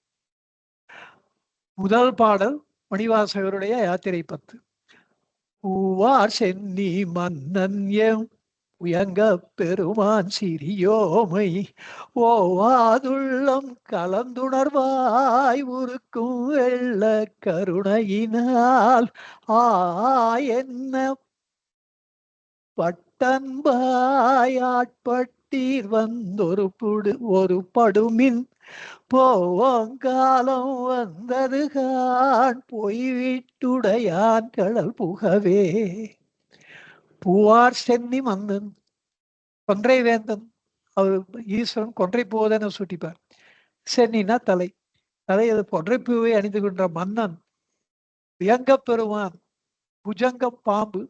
முதல் பாடல் மணிவாசகருடைய யாத்திரை 10. பூவார் சென்னி மன்னன் எம் உயங்க பெருமான் சிறியோமை ஓவாதுள்ளம் கலந்துணர்வாய் உருக்கும் வெள்ள கருணையினால் என்ன பட்டன்பாய் ஆட்பட்டீர் ஒரு படுமின் போவங்காலம் வந்ததுகான் பொய்விட்டுடையான் கடல் புகவே. பூவார் சென்னி மன்னன் கொன்றை வேந்தன், அவர் ஈஸ்வரன் கொன்றை போவதென சுட்டிப்பார். சென்னினா தலை, தலையது கொன்றை பூவை அணிந்து கொண்ட மன்னன் வியங்க பெருமான், புஜங்கம் பாம்பு,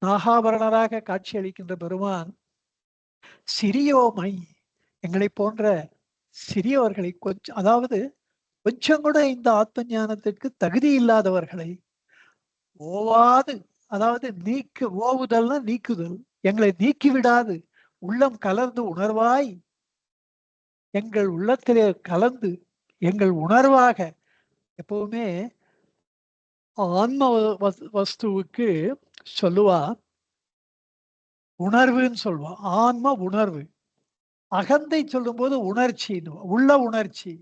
நாகாபரணராக காட்சி அளிக்கின்ற பெருமான் சிறியோமை, எங்களை போன்ற சிறியவர்களை கொஞ்சம், அதாவது கொஞ்சம் கூட இந்த ஆத்ம ஞானத்திற்கு தகுதி இல்லாதவர்களை ஓவாது, அதாவது ஓவுதல்னா நீக்குதல், எங்களை நீக்கிவிடாது உள்ளம் கலந்து உணர்வாய், எங்கள் உள்ளத்திலே கலந்து எங்கள் உணர்வாக. எப்பவுமே ஆன்ம வஸ்துவுக்கு சொல்லுவா உணர்வுன்னு சொல்லுவா, ஆன்ம உணர்வு. அகந்தை சொல்லும் போது உணர்ச்சி, உள்ள உணர்ச்சி,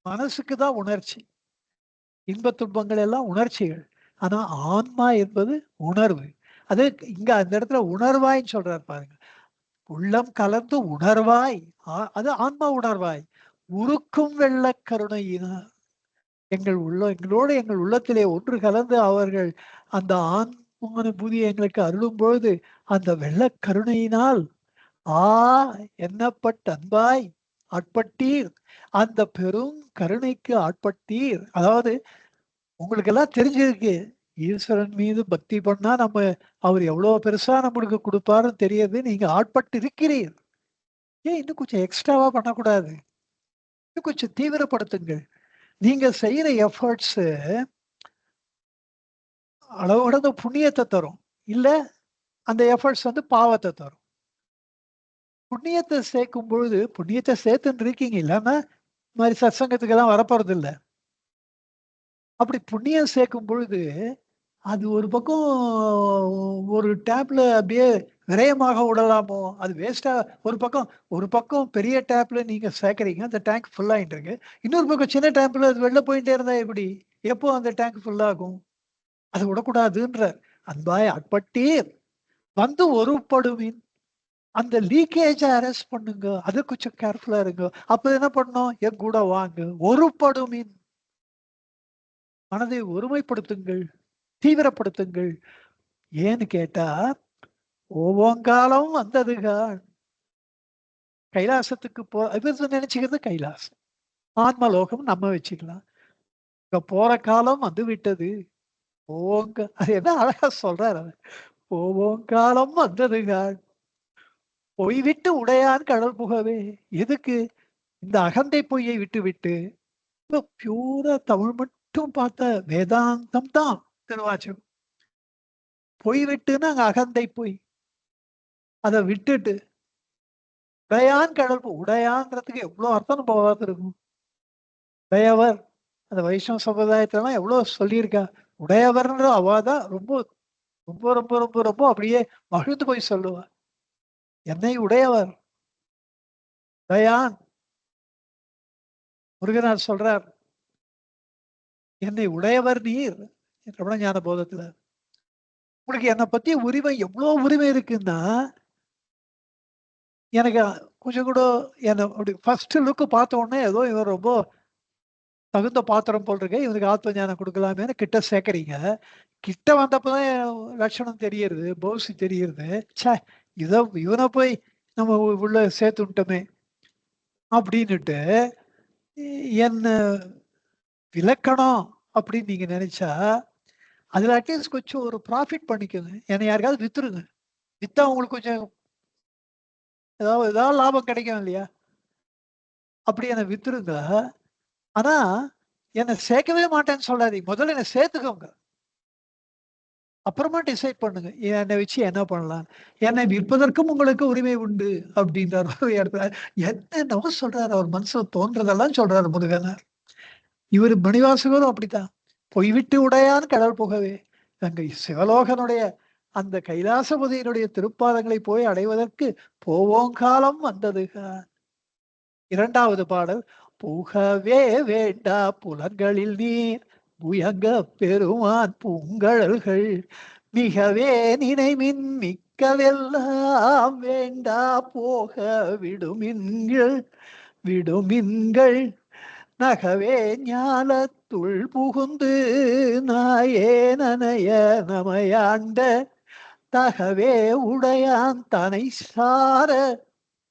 மனசுக்கு தான் உணர்ச்சி, இன்ப துன்பங்கள் எல்லாம் உணர்ச்சிகள். ஆனா ஆன்மா என்பது உணர்வு. அது இங்க அந்த இடத்துல உணர்வாய்ன்னு சொல்றாரு பாருங்க. உள்ளம் கலந்து உணர்வாய், அது ஆன்மா உணர்வாய் உருக்கும் வெள்ள கருணையினார், எங்களோடு எங்கள் உள்ளத்திலே ஒன்று கலந்து அவர்கள் அந்த ஆன்மானுபூதியை எங்களுக்கு அருளும் பொழுது அந்த வெள்ள கருணையினால் என்னப்பட்ட அன்பாய் ஆட்பட்டீர், அந்த பெரும் கருணைக்கு ஆட்பட்டீர். அதாவது உங்களுக்கு எல்லாம் தெரிஞ்சிருக்கு, ஈஸ்வரன் மீது பக்தி பண்ணா நம்ம அவர் எவ்வளவு பெருசா நம்மளுக்கு கொடுப்பாருன்னு தெரியுது. நீங்க ஆட்பட்டு இருக்கிறீர், ஏன் இன்னும் கொஞ்சம் எக்ஸ்ட்ராவா பண்ணக்கூடாது, இன்னும் கொஞ்சம் தீவிரப்படுத்துங்கள். நீங்க செய்யற எஃபர்ட்ஸ் அளவோட புண்ணியத்தை தரும், இல்ல அந்த எஃபர்ட்ஸ் பாவத்தை தரும். புண்ணியத்தை சேர்க்கும் பொழுது புண்ணியத்தை சேர்த்துன்னு இருக்கீங்க, இல்லாம மாதிரி சத்சங்கத்துக்கு எல்லாம் வரப்போறது இல்லை. அப்படி புண்ணியம் சேர்க்கும் பொழுது அது ஒரு பக்கம் ஒரு டேப்ல அப்படியே விரயமாக விடலாமோ, அது வேஸ்டா. ஒரு பக்கம் பெரிய டேப்ல நீங்க சேர்க்கறீங்க, அந்த டேங்க் ஃபுல் ஆயிட்டு இருக்கு. இன்னொரு பக்கம் சின்ன டேப்ல அது வெளில போயிட்டே இருந்தா எப்படி, எப்போ அந்த டேங்க் ஃபுல் ஆகும்? அது விடக்கூடாதுன்ற அன்பாய் ஆட்பட்டீர் ஒரு படுமின், அந்த லீக்கேஜ அரெஸ்ட் பண்ணுங்க, அது கொஞ்சம் கேர்ஃபுல்லா இருங்க. அப்ப என்ன பண்ணும், என் கூட வாங்க, ஒரு படுமின், மனதை ஒருமைப்படுத்துங்கள், தீவிரப்படுத்துங்கள். ஏன்னு கேட்டா ஒவ்வொங்காலம் வந்ததுதான் கைலாசத்துக்கு நினைச்சுக்கிறது கைலாசம், ஆன்மலோகம் நம்ம வச்சுக்கலாம். இங்க போற காலம் வந்து விட்டது. அது என்ன அழகா சொல்றாரு, ஒவ்வொங்காலம் வந்ததுதான் பொய் விட்டு உடையான் கடல் புகவே. எதுக்கு? இந்த அகந்தை பொய்யை விட்டு விட்டு பியூரா தமிழ் மட்டும் பார்த்த வேதாந்தம் தான் திருவாச்சகம். பொய் விட்டுன்னு அங்க அகந்தை பொய், அதை விட்டுட்டு உடையான் கடல், உடையான்றதுக்கு எவ்வளவு அர்த்தம் நம்ம பார்த்துருக்கோம். உடையவர், அந்த வைஷ்ணவ சமுதாயத்திலாம் எவ்வளவு சொல்லியிருக்கா. உடையவர்ன்ற அவாதான் ரொம்ப ரொம்ப ரொம்ப ரொம்ப ரொம்ப அப்படியே மகிழ்ந்து போய் சொல்லுவா, என்னை உடையவர் உடையான். முருகனார் சொல்றார், என்னை உடையவர் நீர் ரமண ஞான போதத்துல. உங்களுக்கு என்னை பத்தி உரிமை, எவ்வளவு உரிமை இருக்குன்னா, எனக்கு கொஞ்சம் கூட என்ன அப்படி ஃபர்ஸ்ட் லுக்கு பார்த்த உடனே ஏதோ இவர் ரொம்ப தகுந்த பாத்திரம் போல் இருக்கு, இவனுக்கு ஆத்ம ஞானம் கொடுக்கலாமேன்னு கிட்ட சேர்க்கறீங்க. கிட்ட வந்தப்பதான் லட்சணம் தெரியுது, பௌசி தெரியுது. சே, இவனை போய் நம்ம உள்ள சேர்த்து விட்டோமே அப்படின்னுட்டு என்ன விளக்கணும் அப்படின்னு நீங்க நினைச்சா அதுல அட்லீஸ்ட் கொஞ்சம் ஒரு ப்ராஃபிட் பண்ணிக்கோங்க. என்னை யாருக்காவது வித்துருங்க. வித்தா உங்களுக்கு கொஞ்சம் ஏதாவது லாபம் கிடைக்கும் இல்லையா? அப்படி என்னை வித்துருங்க. ஆனா என்னை சேர்க்கவே மாட்டேன்னு சொல்லாதீங்க. முதல்ல என்னை சேர்த்துக்கோங்க. அப்புறமா டிசைட் பண்ணுங்க என்னை வச்சு என்ன பண்ணலாம். என்னை விற்பதற்கும் உங்களுக்கு உரிமை உண்டு அப்படின்றார் ஒரு இடத்துல. என்னென்னவோ சொல்றாரு. அவர் மனசுல தோன்றதெல்லாம் சொல்றாரு முருகனார். இவர் மணிவாசகரும் அப்படித்தான். பொய்விட்டு உடையான் கடல் புகவே. அங்க சிவலோகனுடைய அந்த கைலாசபதியினுடைய திருப்பாதங்களை போய் அடைவதற்கு போவோம் காலம் வந்தது. இரண்டாவது பாடல், புகவே வேண்டா புலன்களில் நீர் புயங்க பெருமான் பூங்கழல்கள் மிகவே நினைமின் மிக்கவெல்லாம் வேண்டா போக விடுமின்கள் நகவே ஞாலத்துள் புகுந்து நாயே நனைய நமையாண்ட தகவே உடையான் தனை சார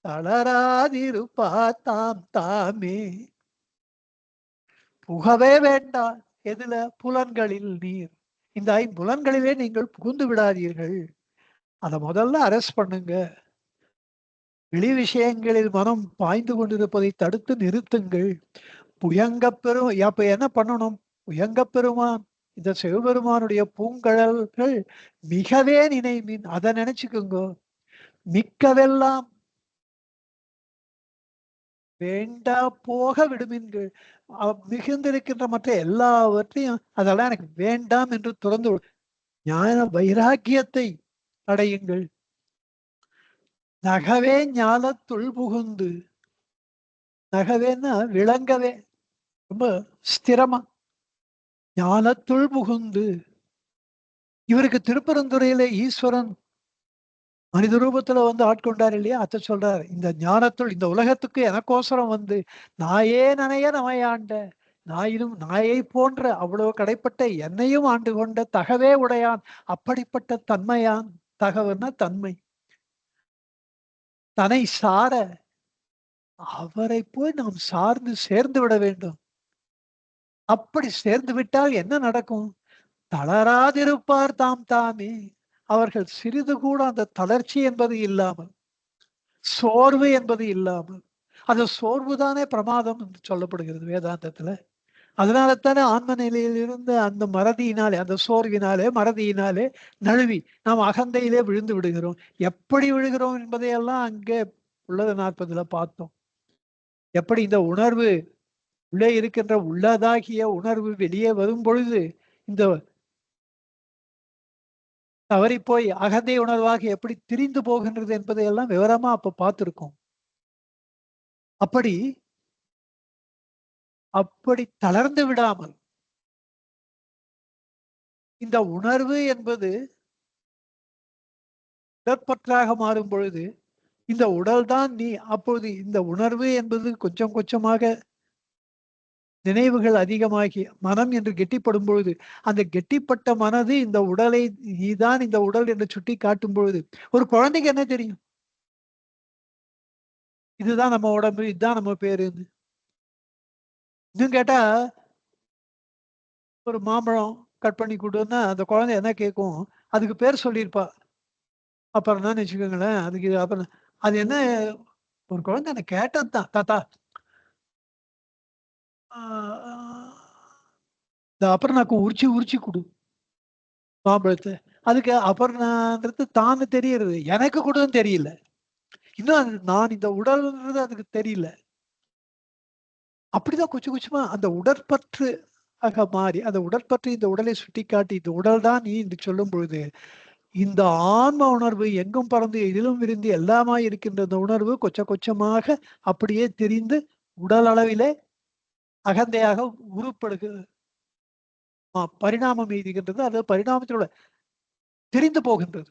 தளராதிருப்பா தாம் தாமே. புகவே வேண்டாம். எதுல? புலன்களில் நீர். இந்த ஐம்புலன்களிலே நீங்கள் புகுந்து விடாதீர்கள். அதை முதல்ல அரெஸ்ட் பண்ணுங்க. வெளி விஷயங்களில் மனம் பாய்ந்து கொண்டிருப்பதை தடுத்து நிறுத்துங்கள். அப்ப என்ன பண்ணணும்? புயங்கப் பெருமான் இந்த சிவபெருமானுடைய பூங்கழல்கள் மிகவே நினைமின், அதை நினைச்சுக்குங்க. மிக்கவெல்லாம் வேண்டா போக விடுமின்கள். மிகுந்திருக்கின்ற மற்ற எல்லாவற்றையும் அதெல்லாம் எனக்கு வேண்டாம் என்று துறந்து ஞான வைராக்கியத்தை அடையுங்கள். நகவே ஞானத்துள் புகுந்து, நகவேன்னா விளங்கவே, ரொம்ப ஸ்திரமா ஞானத்துள் புகுந்து. இவருக்கு திருப்பரந்துறையில ஈஸ்வரன் மனித ரூபத்துல வந்து ஆட்கொண்டார் இல்லையா? அத சொல்றாரு. இந்த ஞானத்துள் இந்த உலகத்துக்கு எனக்கோசரம் வந்து நாயே நனைய நமையாண்ட நாயினும் நாயை போன்ற அவ்வளவு கடைப்பட்ட என்னையும் ஆண்டு கொண்ட தகவே உடையான். அப்படிப்பட்ட தன்மையான். தகவன்னா தன்மை. தன்னை சார அவரை போய் நாம் சார்ந்து சேர்ந்து விட வேண்டும். அப்படி சேர்ந்து விட்டால் என்ன நடக்கும்? தளராதிருப்பார் தாம் தாமே. அவர்கள் சிறிது கூட அந்த தளர்ச்சி என்பது இல்லாமல், சோர்வு என்பது இல்லாமல், அந்த சோர்வுதானே பிரமாதம் என்று சொல்லப்படுகிறது வேதாந்தத்துல. அதனால தானே ஆன்ம நிலையிலிருந்து அந்த மறதியினாலே, அந்த சோர்வினாலே மறதியினாலே நழுவி நாம் அகந்தையிலே விழுந்து விடுகிறோம். எப்படி விழுகிறோம் என்பதையெல்லாம் அங்கே உள்ளது 40ல பார்த்தோம். எப்படி இந்த உணர்வு உள்ளே இருக்கின்ற உள்ளதாகிய உணர்வு வெளியே வரும் பொழுது இந்த தவறி போய் அகந்தை உணர்வாக எப்படி திரிந்து போகின்றது என்பதையெல்லாம் விவரமா அப்ப பார்த்திருக்கோம். அப்படி அப்படி தளர்ந்து விடாமல் இந்த உணர்வு என்பது உடற்பற்றாக மாறும் பொழுது இந்த உடல் தான் நீ. அப்பொழுது இந்த உணர்வு என்பது கொஞ்சம் கொஞ்சமாக நினைவுகள் அதிகமாகி மனம் என்று கெட்டிப்படும் பொழுது அந்த கெட்டிப்பட்ட மனது இந்த உடலை நீதான் இந்த உடல் என்று சுட்டி காட்டும் பொழுது ஒரு குழந்தைக்கு என்ன தெரியும்? இதுதான் நம்ம உடம்பு, இதுதான் நம்ம பேருன்னு. இன்னும் கேட்டா ஒரு மாம்பழம் கட் பண்ணி கொடுன்னா அந்த குழந்தை என்ன கேட்கும்? அதுக்கு பேர் சொல்லியிருப்பா. அப்புறம் தான் வச்சுக்கோங்களேன். அதுக்கு அப்புறம் அது என்ன? ஒரு குழந்தை என்ன கேட்டது தான். தாத்தா இந்த அப்புறம் உரிச்சு உரிச்சு கொடு மாம்பழத்தை. அதுக்கு அபர்ணான்றது தான்னு தெரியறது. எனக்கு கூடவும் தெரியல. இன்னும் அது நான் இந்த உடல்ன்றது அதுக்கு தெரியல. அப்படிதான் கொஞ்சம் கொஞ்சமா அந்த உடற்பற்று ஆக மாறி, அந்த உடற்பற்று இந்த உடலை சுட்டிக்காட்டி, இந்த உடல் தான் நீ என்று சொல்லும் பொழுது, இந்த ஆன்ம உணர்வு எங்கும் பறந்து எதிலும் விரிந்து எல்லாமாய் இருக்கின்ற இந்த உணர்வு கொஞ்சம் கொஞ்சமாக அப்படியே தெரிந்து உடல் அளவிலே அகந்தையாக உருப்படுகிறது. பரிணாமம் எய்துகின்றது. அது பரிணாமத்திலோட தெரிந்து போகின்றது.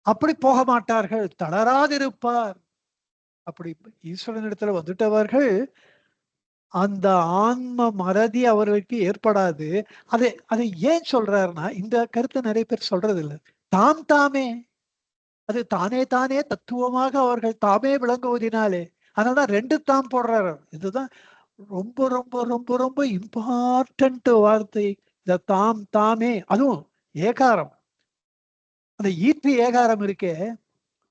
அப்படி போக மாட்டார்கள். தளராதிருப்பார். அப்படி ஈஸ்வரனிடத்துல வந்துட்டவர்கள் அந்த ஆன்ம மறதி அவர்களுக்கு ஏற்படாது. அதை அதை ஏன் சொல்றாருன்னா, இந்த கருத்தை நிறைய பேர் சொல்றது இல்ல. தாம் தாமே அது தானே தானே தத்துவமாக அவர்கள் தாமே விளங்குவதினாலே. அதனாலதான் 2 தாம் போடுறாரு. இதுதான் ரொம்ப ரொம்ப ரொம்ப ரொம்ப இம்பார்ட்டன்ட் வார்த்தை. இந்த தாம் தாமே, அதுவும் ஏகாரம். அந்த ஈற்று ஏகாரம் இருக்கே,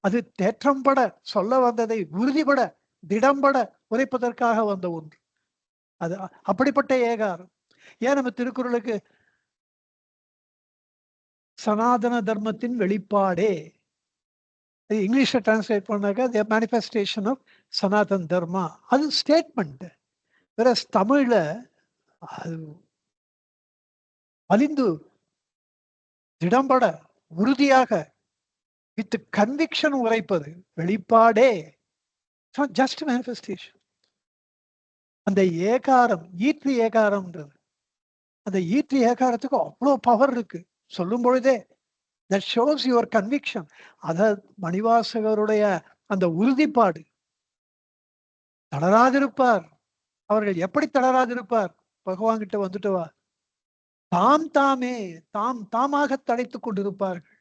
அது தேற்றம்பட சொல்ல வந்ததை உறுதிபட திடம்பட உரைப்பதற்காக வந்த ஒன்று. அது அப்படிப்பட்ட ஏகாரம். ஏன் நம்ம திருக்குறளுக்கு சனாதன தர்மத்தின் வெளிப்பாடே, இங்கிலீஷ்ல டிரான்ஸ்லேட் பண்ணாக்க the manifestation of Sanatan Dharma, அது ஸ்டேட்மெண்ட். வேற தமிழ்ல அது அழிந்து திடம்பட உறுதியாக வித் கன்விக்ஷன் உரைப்பது வெளிப்பாடே, ஜஸ்ட் மேனிஃபெஸ்டேஷன். அந்த ஏகாரம் ஈற்று ஏகாரம்ன்றது, அந்த ஈற்று ஏகாரத்துக்கு அவ்வளவு பவர் இருக்கு. சொல்லும் பொழுதே that shows your conviction. அத மணிவாசகருடைய அந்த உறுதிப்பாடு. தளராதிருப்பார். அவர்கள் எப்படி தளராதிருப்பார்? பகவான் கிட்ட வந்துட்டு வா, தாம் தாமே தாம் தாமாக தடைத்துக் கொண்டிருப்பார்கள்.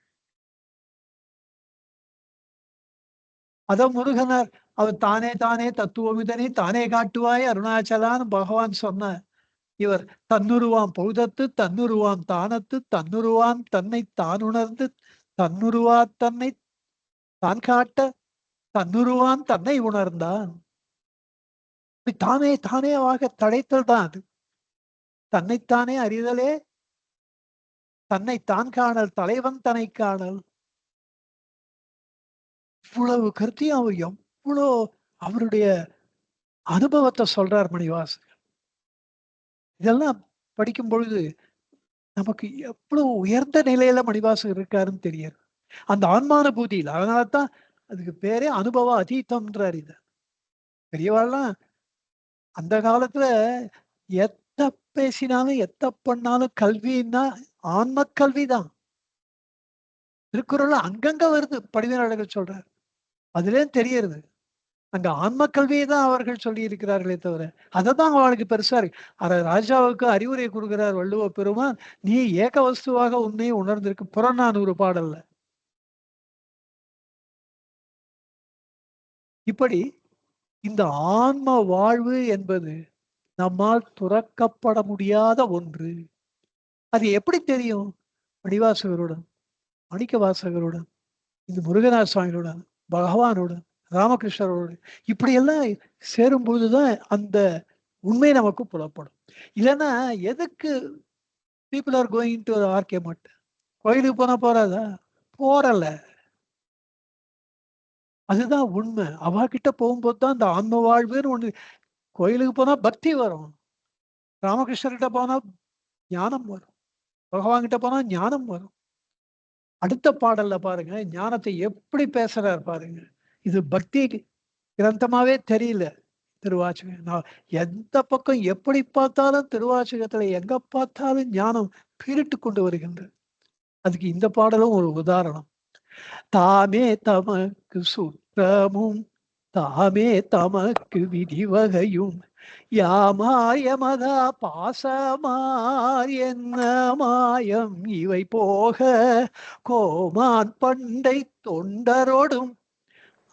அத முருகனார் அவர் தானே தானே தத்துவமிதனை தானே காட்டுவாய் அருணாச்சலான்னு பகவான் சொன்ன இவர் தன்னுருவாம் பௌதத்து தன்னுருவாம் தானத்து தன்னுருவாம் தன்னை தானுணர்ந்து தன்னுருவா தன்னை தான் காட்ட தன்னுருவான் தன்னை உணர்ந்தான். தானே தானேவாக தடைத்தல் தான் அது. தன்னைத்தானே அறிதலே தன்னை தான் காணல் தலைவன் தன்னை காணல். இவ்வளவு கருத்தையும் அவர் எவ்வளோ அவருடைய அனுபவத்தை சொல்றார் மணிவாசகர். இதெல்லாம் படிக்கும் பொழுது நமக்கு எவ்வளவு உயர்ந்த நிலையில மணிவாசகர் இருக்காருன்னு தெரியாது. அந்த ஆன்மானுபூதியில், அதனாலதான் அதுக்கு பேரே அனுபவ அதீதம்ன்றார். இத பெரியவாள்லாம் அந்த காலத்துல எத்த பேசினாலும் எத்த பண்ணாலும் கல்வின்னா ஆன்ம கல்விதான். திருக்குறள் அங்கங்க வருது, படிவனாளர்கள் சொல்றார். அதுல தெரியுது அங்க ஆன்ம கல்வியை தான் அவர்கள் சொல்லி இருக்கிறார்களே தவிர அததான் அவளுக்கு பெருசா இருக்கு. ராஜாவுக்கு அறிவுரை கொடுக்கிறார் வள்ளுவ பெருமான், நீ ஏக வஸ்துவாக உண்மையை உணர்ந்திருக்கு புறநானூறு பாடல்ல. இப்படி இந்த ஆன்ம வாழ்வு என்பது நம்மால் துறக்கப்பட முடியாத ஒன்று. அது எப்படி தெரியும்? மணிவாசகருடன், மாணிக்க வாசகருடன், இந்த முருகநாத சுவாமிகளுடன், பகவானுடன், ராமகிருஷ்ணரோடு இப்படியெல்லாம் சேரும் பொழுதுதான் அந்த உண்மை நமக்கு புலப்படும். இல்லைன்னா எதுக்கு people are going to argue much? கோயிலுக்கு போனா போறாதா? போறல. அதுதான் உண்மை. அவகிட்ட போகும்போது தான் அந்த ஆன்ம வாழ்வுன்னு ஒண்ணு. கோயிலுக்கு போனா பக்தி வரும், ராமகிருஷ்ணர்கிட்ட போனா ஞானம் வரும், பகவான் கிட்ட போனா ஞானம் வரும். அடுத்த பாடல்ல பாருங்க ஞானத்தை எப்படி பேசுறாரு பாருங்க. இது பக்தி கிரந்தமாவே தெரியல திருவாசகம். நான் எந்த பக்கம் எப்படி பார்த்தாலும் திருவாசகத்துல எங்க பார்த்தாலும் ஞானம் பீரிட்டு கொண்டு வருகின்றது. அதுக்கு இந்த பாடலும் ஒரு உதாரணம். தாமே தமக்கு சுற்றமும் தாமே தமக்கு விதிவகையும் யாமாயமதா பாசமார் என்ன மாயம் இவை போக கோமான் பண்டை தொண்டரோடும்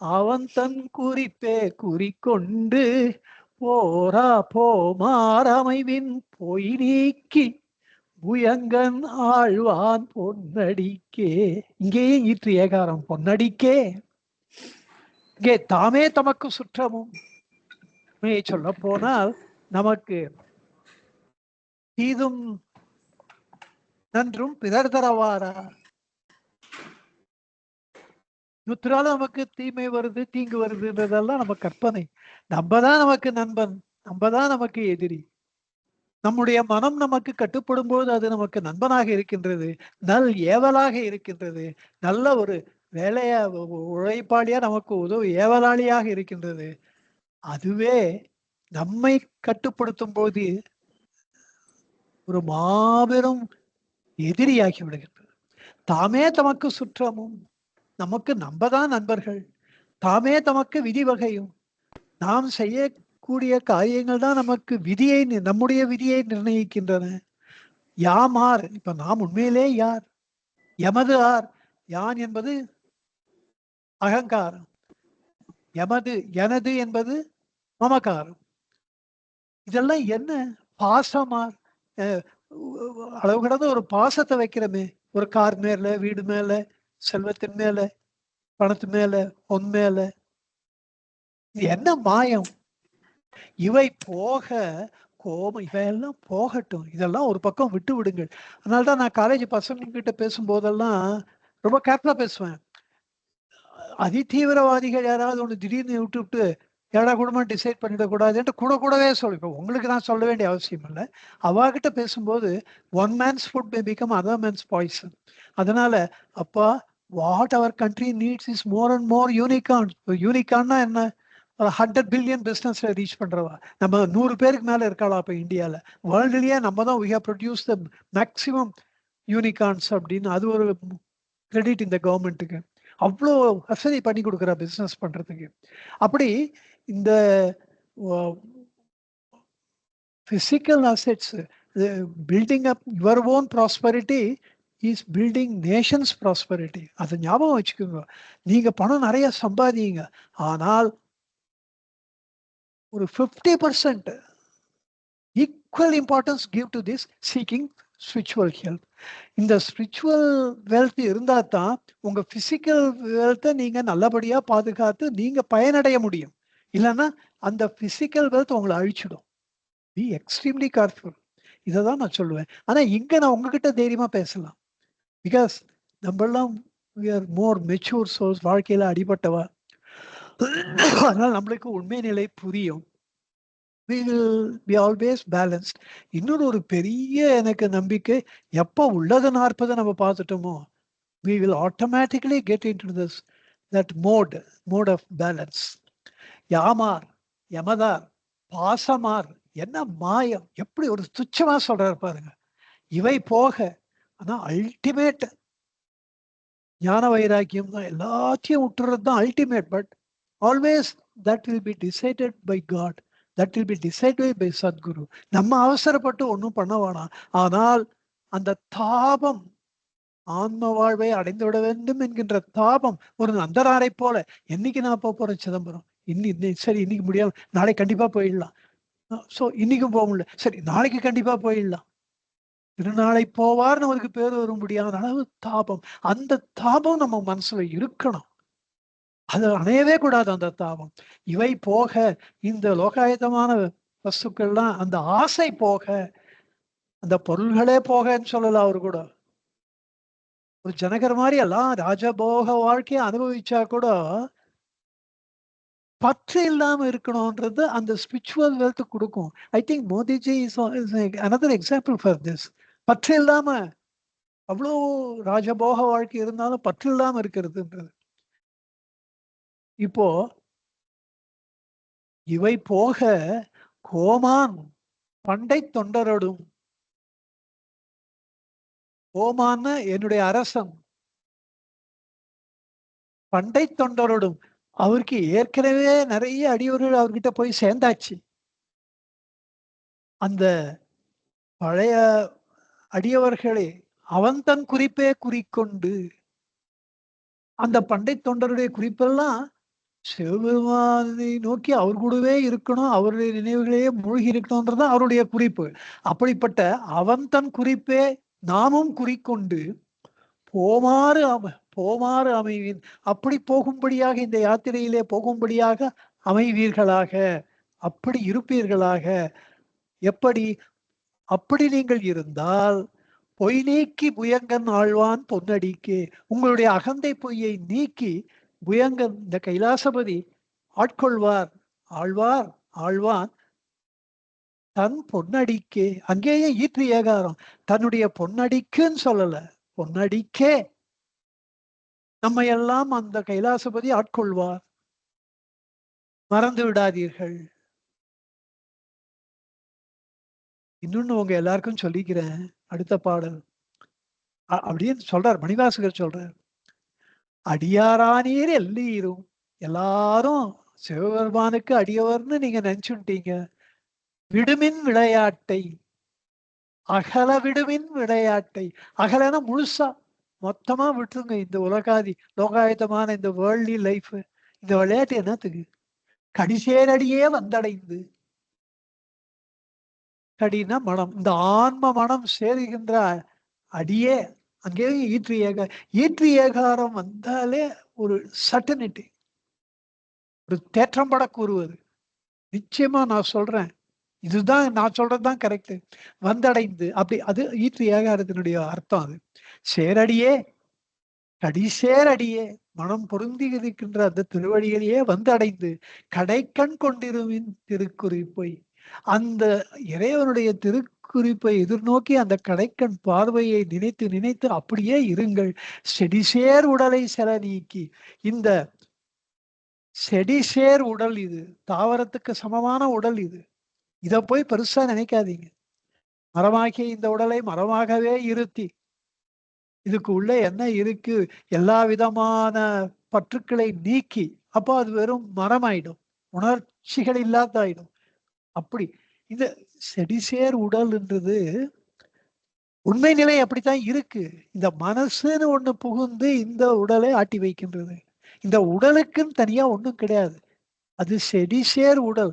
அவன் தன் குறிப்பே குறிக்கொண்டு போரா போமாரமைவின் பொய் நீக்கி புயங்கன் ஆழ்வான் பொன்னடிக்கே. இங்கேயே ஈற்று ஏகாரம் பொன்னடிக்கே. இங்கே தாமே தமக்கு சுற்றமும் சொல்ல போனால் நமக்கு தீதும் நன்றும் பிறர் தரவாரா. நூற்றால நமக்கு தீமை வருது தீங்கு வருதுன்றதெல்லாம் நம்ம கற்பனை. நம்மதான் நமக்கு நண்பன், நம்மதான் நமக்கு எதிரி. நம்முடைய மனம் நமக்கு கட்டுப்படும் போது அது நமக்கு நண்பனாக இருக்கின்றது, நல் ஏவலாக இருக்கின்றது, நல்ல ஒரு வேலையா உழைப்பாளியா நமக்கு உதவு ஏவலாளியாக இருக்கின்றது. அதுவே நம்மை கட்டுப்படுத்தும் போது ஒரு மாபெரும் எதிரியாகி விடுகின்றது. தாமே தமக்கு சுற்றமும், நமக்கு நம்பதான் நண்பர்கள், தாமே தமக்கு விதிவகையும், நாம் செய்யக்கூடிய காரியங்கள் தான் நமக்கு விதியை நம்முடைய விதியை நிர்ணயிக்கின்றன. யாமார், இப்ப நாம் உண்மையிலே யார்? எமது ஆர், யான் என்பது அகங்காரம். எமது, எனது என்பது மமகாரம். இதெல்லாம் என்ன? பாசமா? அளவு கடந்த ஒரு பாசத்தை வைக்கிறோமே, ஒரு கார் மேல, வீடு மேல, செல்வத்தின் மேல, பணத்து மேல, பொன் மேல. இது என்ன மாயம்? இவை போக கோபம், இவையெல்லாம் போகட்டும். இதெல்லாம் ஒரு பக்கம் விட்டு விடுங்கள். அதனாலதான் நான் காலேஜ் பசங்க கிட்ட பேசும்போதெல்லாம் ரொம்ப கேர்ஃபுல்லா பேசுவேன். அதிதீவிரவாதிகள் யாராவது ஒண்ணு திடீர்னு விட்டு ஏடா கூடமா டிசைட் பண்ணிடக்கூடாதுன்ட்டு கூடவே சொல்லு. இப்போ உங்களுக்கு நான் சொல்ல வேண்டிய அவசியம் இல்லை. அவாகிட்ட பேசும்போது one man's food may become other man's poison. அதனால அப்பா, what our country needs is more and more unicorn. யூனிகார்ன்னா என்ன? 100 பில்லியன் பிஸ்னஸ்ல ரீச் பண்றவா நம்ம 100 பேருக்கு மேல இருக்காளா இப்போ இந்தியாவில்? வேர்ல்டுலயே நம்ம தான் we have produced the maximum unicorns அப்படின்னு அது ஒரு கிரெடிட் இந்த கவர்மெண்ட்டுக்கு. அவ்வளோ வசதி பண்ணி கொடுக்குற பிஸ்னஸ் பண்றதுக்கு. அப்படி இந்த physical assets, building up your own prosperity is building nation's prosperity. அதை ஞாபகம் வச்சுக்கோங்க. நீங்க பணம் நிறைய சம்பாதிங்க, ஆனால் ஒரு 50% equal importance give to this seeking spiritual health. இந்த ஸ்பிரிச்சுவல் வெல்த் இருந்தா தான் உங்க பிசிக்கல் வெல்த்தை நீங்க நல்லபடியா பாதுகாத்து நீங்க பயனடைய முடியும். இல்லைன்னா அந்த பிசிக்கல் வெல்த் உங்களை அழிச்சிடும். B extremely careful. இதை தான் நான் சொல்லுவேன். ஆனா இங்க நான் உங்ககிட்ட தைரியமா பேசலாம். பிகாஸ் நம்மளாம் we are more mature souls, வாழ்க்கையில அடிபட்டவா. அதனால நம்மளுக்கு உண்மை நிலை புரியும். we will be always balanced. இன்னொரு ஒரு பெரிய எனக்கு நம்பிக்கை, எப்போ உள்ளது 40 நம்ம பார்த்துட்டோமோ we will automatically get into this that mode of balance. யாமார், யமதார், பாசமார், என்ன மாயம், எப்படி ஒரு துச்சமா சொல்றாரு பாருங்க. இவை போக, ஆனா அல்டிமேட் ஞான வைராக்கியம் தான். எல்லாத்தையும் விட்டுறது தான் ultimate. But always that will be decided by God, that will be decided by Sadhguru. நம்ம அவசரப்பட்டு ஒன்றும் பண்ண வேணாம். ஆனால் அந்த தாபம், ஆன்ம வாழ்வை அடைந்து விட வேண்டும் என்கின்ற தாபம் ஒரு அந்தராரை போல. என்னைக்கு நான் போறேன் சிதம்பரம், சரி இன்னைக்கு முடியாம நாளைக்கு கண்டிப்பா போயிடலாம். ஸோ இன்னைக்கும் போக முடியல, சரி நாளைக்கு கண்டிப்பா போயிடலாம். திருநாளை போவார்னு அவருக்கு பேர் வர முடியாத அளவு தாபம். அந்த தாபம் நம்ம மனசுல இருக்கணும். அது அணையவே கூடாது அந்த தாபம். இவை போக, இந்த லோகாயத்தமான வஸ்துக்கள்லாம், அந்த ஆசை போக, அந்த பொருள்களே போகன்னு சொல்லலாம். அவரு கூட ஒரு ஜனகர் மாதிரி எல்லாம் ராஜபோக வாழ்க்கையை அனுபவிச்சா கூட பற்று இல்லாம இருக்கணும்ன்றது அந்த ஸ்பிரிச்சுவல் வெல்த் கொடுக்கும். I think Modiji is another example for this. பற்று இல்லாம, அவ்வளோ ராஜபோக வாழ்க்கை இருந்தாலும் பற்று இல்லாம இருக்கிறதுன்றது. இப்போ இவை போக கோமான் பண்டை தொண்டரோடும், கோமான் என்னுடைய அரசன், பண்டை தொண்டரோடும், அவருக்கு ஏற்கனவே நிறைய அடியவர்கள் அவர்கிட்ட போய் சேர்ந்தாச்சு. அந்த பழைய அடியவர்களே அவன் தன் குறிப்பே குறிக்கொண்டு, அந்த பண்டை தொண்டருடைய குறிப்பெல்லாம் சிவபெருமானை நோக்கி அவர் கூடவே இருக்கணும், அவருடைய நினைவுகளையே மூழ்கி இருக்கணும்ன்றதான் அவருடைய குறிப்பு. அப்படிப்பட்ட அவன் தன் குறிப்பே நாமும் குறிக்கொண்டு போமாறு அமைவின். அப்படி போகும்படியாக, இந்த யாத்திரையிலே போகும்படியாக அமைவீர்களாக, அப்படி இருப்பீர்களாக. எப்படி? அப்படி நீங்கள் இருந்தால் பொய் நீக்கி புயங்கன் ஆழ்வான் பொன்னடிக்கே. உங்களுடைய அகந்தை பொய்யை நீக்கி புயங்கன், இந்த கைலாசபதி ஆட்கொள்வார். ஆழ்வான் தன் பொன்னடிக்கே. அங்கேயே ஈற்று ஏகாரம், தன்னுடைய பொன்னடிக்குன்னு சொல்லல, பொன்னடிக்கே நம்ம எல்லாம் அந்த கைலாசபதி ஆட்கொள்வார். மறந்து விடாதீர்கள். இன்னொன்னு உங்க எல்லாருக்கும் சொல்லிக்கிறேன். அடுத்த பாடல் அப்படின்னு சொல்றார், மணிவாசகர் சொல்றார். அடியாரானீர் எல்லீரும், எல்லாரும் சிவபெருமானுக்கு அடியவர்னு நீங்க நினைச்சுட்டீங்க. விடுமின் விளையாட்டை, அகல விடுமின் விளையாட்டை. அகலனா முழுசா, மொத்தமா விட்டுருங்க. இந்த லோகாயத்தமான இந்த வேர்ல்ட்லி லைஃப், இந்த விளையாட்டு என்னத்துக்கு? கடிசேரடியே வந்தடைந்து, கடினா மனம், இந்த ஆன்ம மனம் சேருகின்ற அடியே அங்கே ஈற்று ஏகாரம் வந்தாலே ஒரு சர்டனிட்டி, ஒரு தேற்றம் பட கூறுவது. நிச்சயமா நான் சொல்றேன், இதுதான் நான் சொல்றதுதான் கரெக்ட். வந்தடைந்து அப்படி, அது ஈற்று ஏகாரத்தினுடைய அர்த்தம். அது சேரடியே கடிசேரடியே மனம் பொருந்தி இருக்கின்ற அந்த திருவடிகளையே வந்தடைந்து கடைக்கண் கொண்டிருவின் திருக்குறிப்பை, அந்த இறைவனுடைய திருக்குறிப்பை எதிர்நோக்கி அந்த கடைக்கண் பார்வையை நினைத்து நினைத்து அப்படியே இருங்கள். செடிசேர் உடலை செல நீக்கி, இந்த செடிசேர் உடல் இது தாவரத்துக்கு சமமான உடல் இது. இத போய் பெருசா நினைக்காதீங்க. மரமாகிய இந்த உடலை மரமாகவே இருத்தி, இதுக்கு உள்ள என்ன இருக்கு, எல்லா விதமான பற்றுக்களை நீக்கி, அப்போ அது வெறும் மரமாயிடும், உணர்ச்சிகள் இல்லாதாயிடும். அப்படி இந்த செடிசேர் உடல்ன்றது உண்மை நிலை அப்படித்தான் இருக்கு. இந்த மனசுன்னு ஒண்ணு புகுந்து இந்த உடலை ஆட்டி வைக்கின்றது. இந்த உடலுக்குன்னு தனியா ஒண்ணும் கிடையாது. அது செடிசேர் உடல்.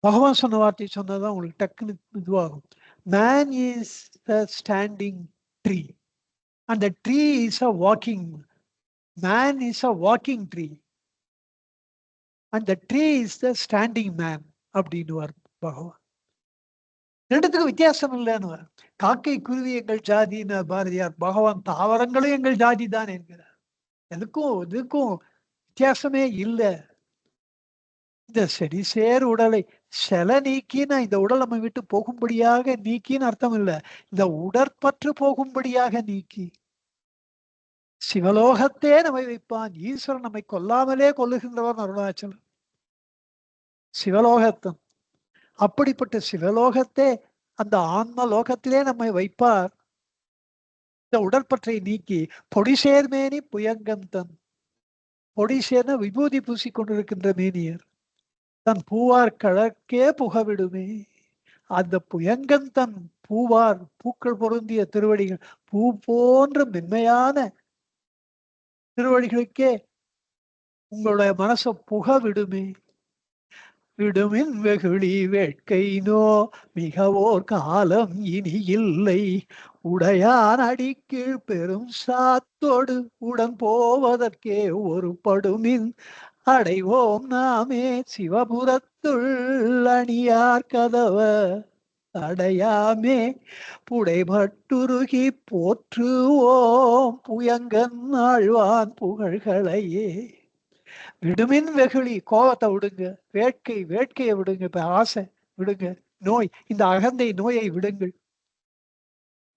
பகவான் சொன்ன வார்த்தை சொன்னதான் உங்களுக்கு டக்குன்னு இதுவாகும். Man is the standing tree and the tree is a walking, man is a walking tree and the tree is the standing man அப்படின்னுவார் பகவான். ரெண்டுத்துக்கும் வித்தியாசம் இல்லைன்னு. காக்கை குருவி எங்கள் ஜாதின்னு பாரதியார், பகவான் தாவரங்களும் எங்கள் ஜாதி தான் என்கிறார். எதுக்கும் இதுக்கும் வித்தியாசமே இல்லை. இந்த செடிசேர் உடலை செல நீக்கினா, இந்த உடல் நம்ம விட்டு போகும்படியாக நீக்கின்னு அர்த்தம் இல்லை, இந்த உடற்பற்று போகும்படியாக நீக்கி சிவலோகத்தே நம்மை வைப்பான். ஈஸ்வரன் நம்மை கொல்லாமலே கொல்லுகின்றவர் அருணாச்சலம் சிவலோகத்தன். அப்படிப்பட்ட சிவலோகத்தே அந்த ஆன்ம லோகத்திலே நம்மை வைப்பார். இந்த உடற்பற்றை நீக்கி பொடிசேர்மேனி புயங்கந்தன், பொடிசேர்ன விபூதி பூசி கொண்டிருக்கின்ற மேனியர் தன் பூவார் கழற்கே புகவிடுமே. அந்த புயங்கந்தன் பூவார் பூக்கள் பொருந்திய திருவடிகள், பூ போன்ற மென்மையான திருவடிகளுக்கே உங்களுடைய மனச புக விடுமே. விடுமின் வெகுளி வேட்கைனோ மிகவோர் காலம் இனி இல்லை, உடையான் அடிக்கீழ் பெரும் சாத்தோடு உடன் போவதற்கே ஒரு படுமின் அடைவோம் நாமே சிவபுரத்துள் அணியார் கதவ அடையாமே புடைபட்டுருகி போற்றுவோம் புயங்கன் ஆழ்வான் புகழ்களையே. விடுமின் வெகுளி, கோபத்தை விடுங்க. வேட்கையை விடுங்க. இப்ப ஆசை விடுங்க. நோய், இந்த அகந்தை நோயை விடுங்கள்.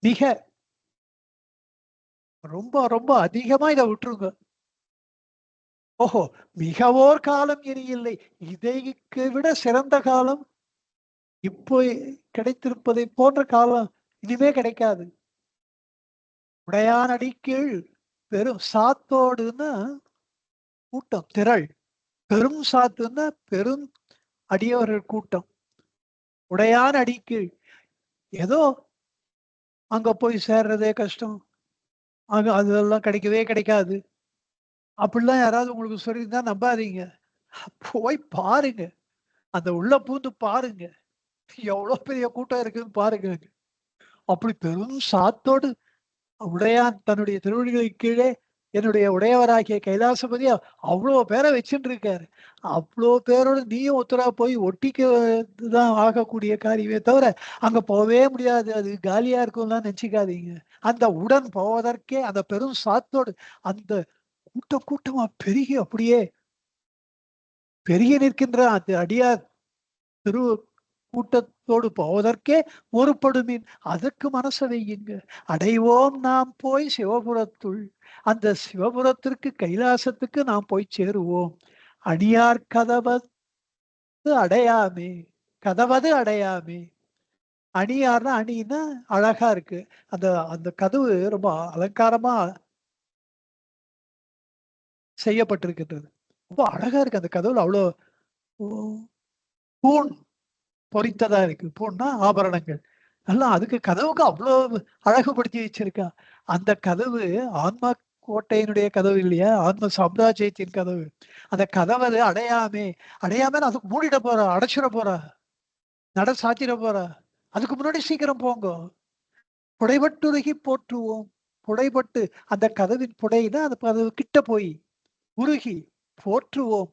மிக ரொம்ப ரொம்ப அதிகமா இதை விட்டுருங்க. ஓஹோ, மிகவோர் காலம் இனி இல்லை, இதைக்கு விட சிறந்த காலம் இப்போ கிடைத்திருப்பதை போன்ற காலம் இனிமே கிடைக்காது. உடையான் அடிக்கீழ் பெரும் சாத்தோடுன்னா கூட்டம், திரள். பெரும் சாத்துன்னா பெரும் அடியவர்கள் கூட்டம். உடையான் அடிக்கீழ், ஏதோ அங்க போய் சேர்றதே கஷ்டம், அங்க அதெல்லாம் கிடைக்கவே கிடைக்காது அப்படிலாம் யாராவது உங்களுக்கு சொல்லியிருந்தா நம்பாதீங்க. போய் பாருங்க, அந்த உள்ள பூந்து பாருங்க, எவ்வளவு பெரிய கூட்டம் இருக்குன்னு பாருங்க. அப்படி பெரும் சாத்தோடு உடையான் தன்னுடைய திருவடிகளுக்கு கீழே என்னுடைய உடையவராகிய கைலாசபதியா அவ்வளோ பேரை வச்சுட்டு இருக்காரு. அவ்வளோ பேரோட நீயும் ஒத்துரா போய் ஒட்டிக்கதான் ஆகக்கூடிய காரியமே தவிர அங்க போகவே முடியாது, அது காலியா இருக்கும்லாம் நினைச்சுக்காதீங்க. அந்த உடன் போவதற்கே அந்த பெரும் சாத்தோடு அந்த கூட்டமா பெருகி அப்படியே பெருகி நிற்கின்ற அந்த அடியார் திரு கூட்டத்தோடு போவதற்கே ஒருபடுமின் அதற்கு மனசை வையுங்க. அடைவோம் நாம் போய் சிவபுரத்துள், அந்த சிவபுரத்திற்கு கைலாசத்துக்கு நாம் போய் சேருவோம். அணியார் கதவது அடையாமே, கதவது அடையாமே. அணியார்னா, அணின்னா அழகா இருக்கு, அந்த அந்த கதவு ரொம்ப அலங்காரமா செய்யப்பட்டிருக்கின்றது, ரொம்ப அழகா இருக்கு. அந்த கதவுல அவ்வளோ பூண் பொறித்ததா இருக்கு. பூன்னா ஆபரணங்கள், நல்லா அதுக்கு கதவுக்கு அவ்வளோ அழகுபடுத்தி வச்சிருக்கா. அந்த கதவு ஆன்மா கோட்டையினுடைய கதவு இல்லையா, ஆன்ம சாம்ராஜ்யத்தின் கதவு. அந்த கதவை அடையாம அதுக்கு மூடிட போறா, அடைச்சிட போறா, நட சாத்திட போறா. அதுக்கு முன்னாடி சீக்கிரம் போங்க. புடைபட்டுருகி போற்றுவோம். புடைபட்டு அந்த கதவின் புடையினா அந்த கதவு கிட்ட போய் உருகி போற்றுவோம்.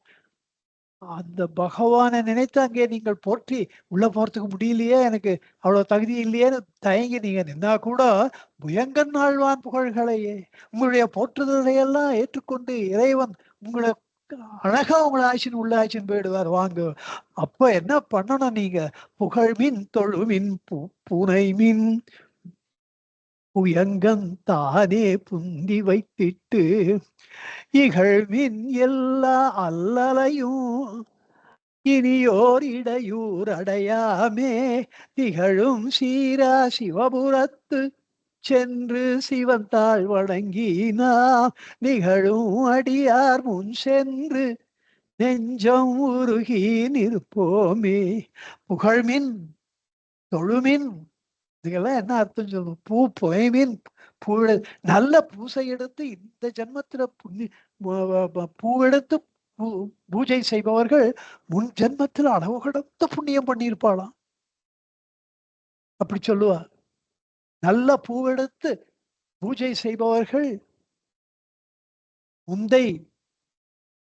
அந்த பகவானை நினைத்து அங்கே நீங்கள் போற்றி உள்ள போறதுக்கு முடியலையே, எனக்கு அவ்வளவு தகுதி இல்லையேன்னு தயங்கி நீங்க நின்னா கூட புயங்கன் ஆழ்வான் புகழ்களையே உங்களுடைய போற்றுதலை எல்லாம் ஏற்றுக்கொண்டு இறைவன் உங்களை அழகா உங்களை ஆட்சின்னு உள்ள ஆட்சின்னு போயிடுவார். வாங்க. அப்ப என்ன பண்ணணும் நீங்க? புகழ்மின் தொழுமின் பூனை மின் புயங்கன் தானே புந்தி வைத்திட்டு இகழ்மின் எல்லா அல்லலையும் இனியோர் இடையூர் அடையாமே திகழும் சீரா சிவபுரத்து சென்று சிவந்தாள் வணங்கினாம் நிகழும் அடியார் முன் சென்று நெஞ்சம் உருகி நிற்போமே. புகழ்மின் தொழுமின் இதுக்கெல்லாம் என்ன அர்த்தம் சொல்லணும்? புகைமின் நல்ல பூசை எடுத்து இந்த ஜென்மத்துல பூவெடுத்து பூஜை செய்பவர்கள் முன் ஜென்மத்தில் அளவு கடந்த புண்ணியம் பண்ணியிருப்பாளாம். அப்படி சொல்லுவா. நல்ல பூவெடுத்து பூஜை செய்பவர்கள் முந்தை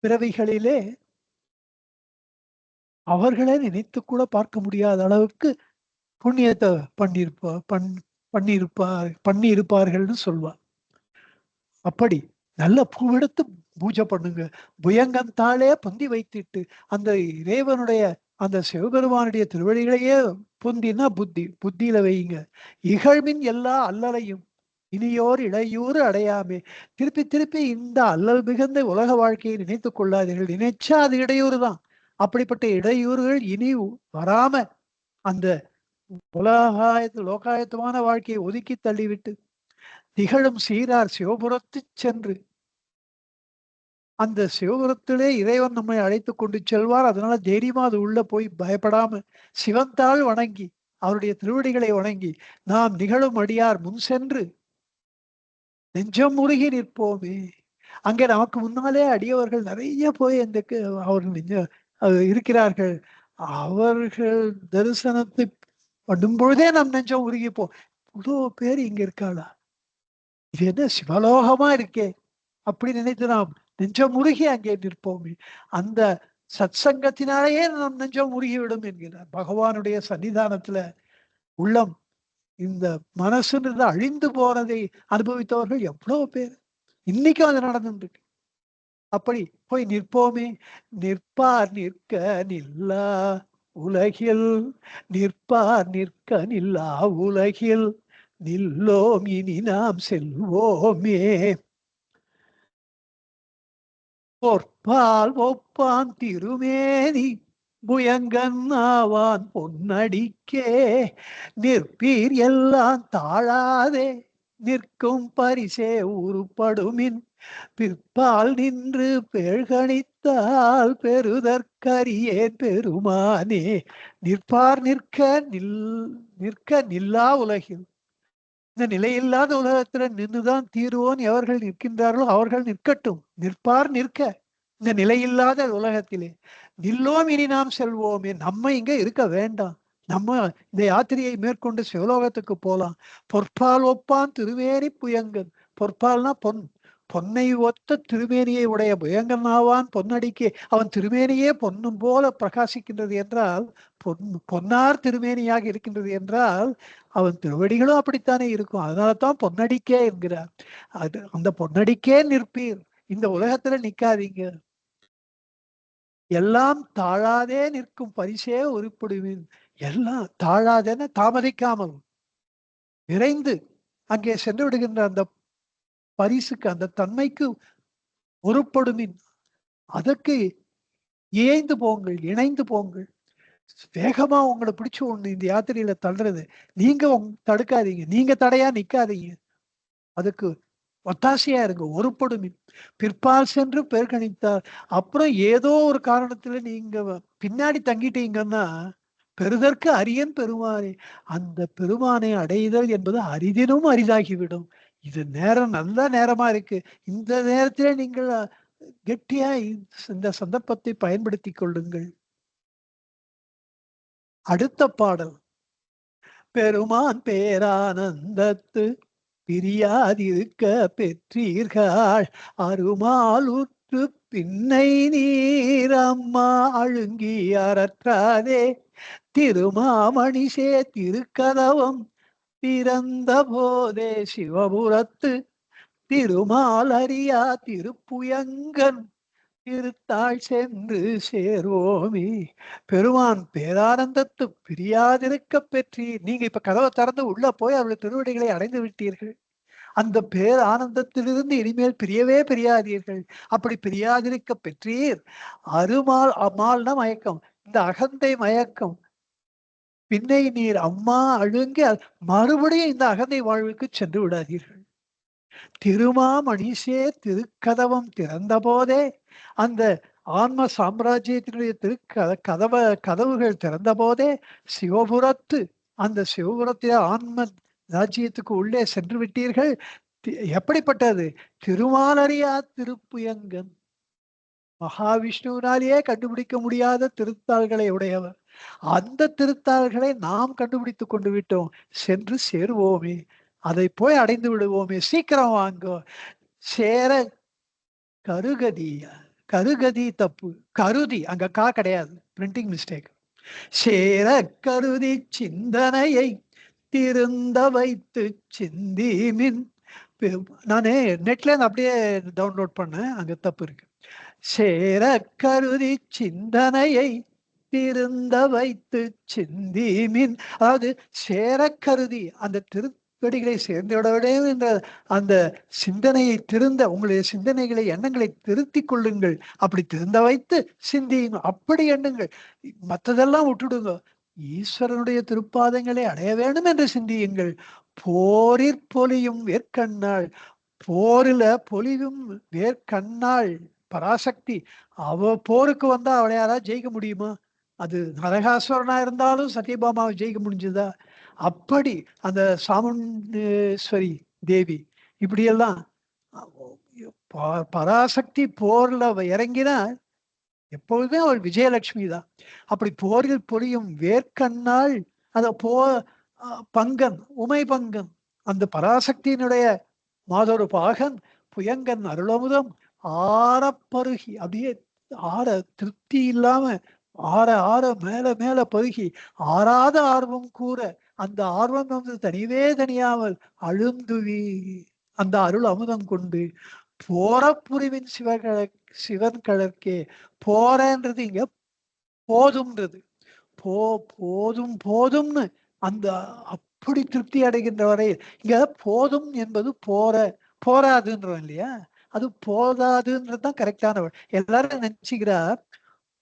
பிறவிகளிலே அவர்களே நினைத்து கூட பார்க்க முடியாத அளவுக்கு புண்ணியத்தை பண்ணியிருப்பார்கள்னு சொல்வார். அப்படி நல்ல பூவெடுத்து பூஜை பண்ணுங்க. புயங்கந்தாளே பொந்தி வைத்திட்டு அந்த இறைவனுடைய அந்த சிவபெருமானுடைய திருவடிகளையே பொந்தினா புத்தியில வையுங்க. இகழ்மின் எல்லா அல்லலையும் இனியோர் இடையூறு அடையாமே. திருப்பி திருப்பி இந்த அல்லல் மிகுந்த உலக வாழ்க்கையை நினைத்து கொள்ளாதீர்கள். நினைச்சா அது இடையூறு தான். அப்படிப்பட்ட இடையூறுகள் இனி வராம அந்த லோகாயத்தமான வாழ்க்கையை ஒதுக்கி தள்ளிவிட்டு திகழும் சீரார் சிவபுரத்து சென்று அந்த சிவபுரத்திலே இறைவன் நம்மை அழைத்து கொண்டு செல்வார். அதனால தைரியமா அது உள்ள போய் பயப்படாம சிவந்தாள் வணங்கி அவருடைய திருவடிகளை வணங்கி நாம் நிகழும் அடியார் முன் சென்று நெஞ்சம் முருகி நிற்போமே. அங்கே நமக்கு முன்னாலே அடியவர்கள் நிறைய போய் அந்த அவர்கள் இருக்கிறார்கள். அவர்கள் தரிசனத்தை பண்ணும் பொழுதே நம் நெஞ்சம் உருகிப்போம். இவ்வளோ பேர் இங்க இருக்காளா, இது என்ன சிவலோகமா இருக்கே அப்படி நினைத்து நாம் நெஞ்சம் முருகி அங்கே நிற்போமே. அந்த சத் சங்கத்தினாலேயே நம் நெஞ்சம் முருகிவிடும் என்கிறார். பகவானுடைய சன்னிதானத்துல உள்ளம் இந்த மனசுன்றது அழிந்து போனதை அனுபவித்தவர்கள் எவ்வளவு பேர் இன்னைக்கும் அது நடந்துருக்கு. அப்படி போய் நிற்போமே. நிற்பார் நிற்க நில்லா உலகில் நிற்பார் நிற்க நில்லா உலகில் நில்லோம் இனி நாம் செல்வோமே. பொற்பால் ஒப்பான் திருமேனி புயங்கன் ஆவான் பொன்னடிக்கே நிற்பீர் எல்லாம் தாழாதே நிற்கும் பரிசே உருப்படுமின் பிற்பால் நின்று பேழ்கணித்தால் பெறுதற்கரியே பெருமானே. நிற்பார் நிற்க நில்லா உலகில் இந்த நிலையில்லாத உலகத்துல நின்றுதான் தீருவோன் எவர்கள் நிற்கின்றார்களோ அவர்கள் நிற்கட்டும். நிற்பார் நிற்க இந்த நிலையில்லாத உலகத்திலே நில்லோம் இனி நாம் செல்வோமே. நம்ம இங்க இருக்க வேண்டாம். நம்ம இந்த யாத்திரையை மேற்கொண்டு சிவலோகத்துக்கு போலாம். பொற்பால் ஒப்பான் திருவேணி புயங்கன். பொற்பால்னா பொன்னை ஒத்த திருமேனியை உடைய புயங்கன் ஆவான் பொன்னடிக்கே. அவன் திருமேனியே பொன்னும் போல பிரகாசிக்கின்றது என்றால் பொன்னார் திருமேனியாக இருக்கின்றது என்றால் அவன் திருவடிகளும் அப்படித்தானே இருக்கும். அதனாலதான் பொன்னடிக்கே என்கிறார். அது அந்த பொன்னடிக்கே நிற்பீர். இந்த உலகத்துல நிக்காதீங்க. எல்லாம் தாழாதே நிற்கும் பரிசே உருப்படுவீன். எல்லாம் தாழாதேன்னு தாமதிக்காமல் விரைந்து அங்கே சென்று விடுகின்ற அந்த பரிசுக்கு அந்த தன்மைக்கு உருப்படுமின் அதற்கு இயைந்து போங்கள், இணைந்து போங்கள். வேகமா உங்களை பிடிச்சு ஒண்ணு இந்த யாத்திரையில தள்ளுறது நீங்க தடுக்காதீங்க. நீங்க தடையா நிக்காதீங்க. அதுக்கு ஒத்தாசையா இருங்க. ஒருப்படுமின் பிற்பால் சென்று பேர்கணித்தார். அப்புறம் ஏதோ ஒரு காரணத்துல நீங்க பின்னாடி தங்கிட்டீங்கன்னா பெறுதற்கு அரியன் பெருமானே. அந்த பெருமானை அடைதல் என்பது அரிதினும் அரிதாகிவிடும். இது நேரம் நல்ல நேரமா இருக்கு. இந்த நேரத்திலே நீங்கள் கெட்டியா இந்த சந்தர்ப்பத்தை பயன்படுத்திக் கொள்ளுங்கள். அடுத்த பாடல், பெருமான் பேரானந்தத்து பிரியாதிருக்க பெற்றீர்கள் அருமால் உற்று பின்னை நீர் அம்மா அழுங்கி அறற்றாதே திருமாமணிசே திருக்கதவம் பிறந்த போதே சிவபுரத்து திருமாலரியா திருப்புயங்கன் திருத்தாள் சென்று சேர்வோமே. பெருமான் பேரானந்தத்து பிரியாதிருக்க பெற்றி, நீங்க இப்ப கதவை திறந்து உள்ள போய் அவருடைய திருவடிகளை அடைந்து விட்டீர்கள். அந்த பேர் ஆனந்தத்திலிருந்து இனிமேல் பிரியவே பிரியாதீர்கள். அப்படி பிரியாதிருக்க பெற்றீர் அருமால், அம்மாள்னா மயக்கம், இந்த அகந்தை மயக்கம் பின்னை நீர் அம்மா அழுங்கி மறுபடியும் இந்த அகந்தை வாழ்வுக்கு சென்று விடாதீர்கள். திருமாமணிசே திருக்கதவம் திறந்த போதே, அந்த ஆன்ம சாம்ராஜ்யத்தினுடைய கதவுகள் திறந்த போதே சிவபுரத்து, அந்த சிவபுரத்திலே ஆன்ம ராஜ்யத்துக்கு உள்ளே சென்று விட்டீர்கள். எப்படிப்பட்டது? திருமாலரியா திருப்புயங்கன், மகாவிஷ்ணுவினாலேயே கண்டுபிடிக்க முடியாத திருத்தாள்களை உடையவர். அந்த திருத்தாள்களை நாம் கண்டுபிடித்துக் கொண்டு விட்டோம். சென்று சேருவோமே, அதை போய் அடைந்து விடுவோமே, சீக்கிரம் வாங்கோ. சேர கருகதி, கருகதி தப்பு, கருதி அங்க கா கிடையாது, பிரிண்டிங் மிஸ்டேக். சேர கருதி சிந்தனையை திருந்த வைத்து சிந்திமின். நானே நெட்ல அப்படியே டவுன்லோட் பண்ணேன், அங்க தப்பு இருக்கு. சேர கருதி சிந்தனையை திருந்த வைத்து சிந்திமின், அதாவது சேர கருதி அந்த திருப்படிகளை சேர்ந்தோடவே என்ற அந்த சிந்தனையை திருந்த, உங்களுடைய சிந்தனைகளை எண்ணங்களை திருத்திக் கொள்ளுங்கள். அப்படி திருந்த வைத்து சிந்தியும், அப்படி எண்ணுங்கள். மற்றதெல்லாம் விட்டுடுங்க, ஈஸ்வரனுடைய திருப்பாதங்களை அடைய வேண்டும் என்று சிந்தியுங்கள். போரிற் பொலியும் வேர்க்கண்ணாள், போரில பொலிவும் வேர்க்கண்ணாள் பராசக்தி, அவ போருக்கு வந்தா அவளை யாராவது ஜெயிக்க முடியுமா? அது நரகாசுரனா இருந்தாலும் சத்யபாமாவை ஜெயிக்க முடிஞ்சதா? அப்படி அந்த சாமுண்டேஸ்வரி தேவி இப்படியெல்லாம் பராசக்தி போர்ல இறங்கினா எப்பொழுதுமே அவள் விஜயலட்சுமி தான். அப்படி போரில் பொழியும் வேர்க்கண்ணாள், அந்த பங்கன், உமை பங்கன், அந்த பராசக்தியினுடைய மாதொரு பாகன் புயங்கன் அருளமுதம் ஆறப்பருகி, அப்படியே ஆற திருப்தி இல்லாம ஆற ஆற மேல மேல பருகி ஆறாத ஆர்வம் கூற, அந்த ஆர்வம் வந்து தனிவே தனியாமல் அழுந்துவி அந்த அருள் அமுதம் கொண்டு போரப்புரிவின் சிவன் கழற்கே. போறன்றது இங்க போதும்ன்றது, போதும் போதும்னு அந்த அப்படி திருப்தி அடைகின்ற வரை. இங்க போதும் என்பது போராதுன்றோம் இல்லையா, அது போதாதுன்றதுதான் கரெக்டான. எல்லாரும் நினைச்சுக்கிறா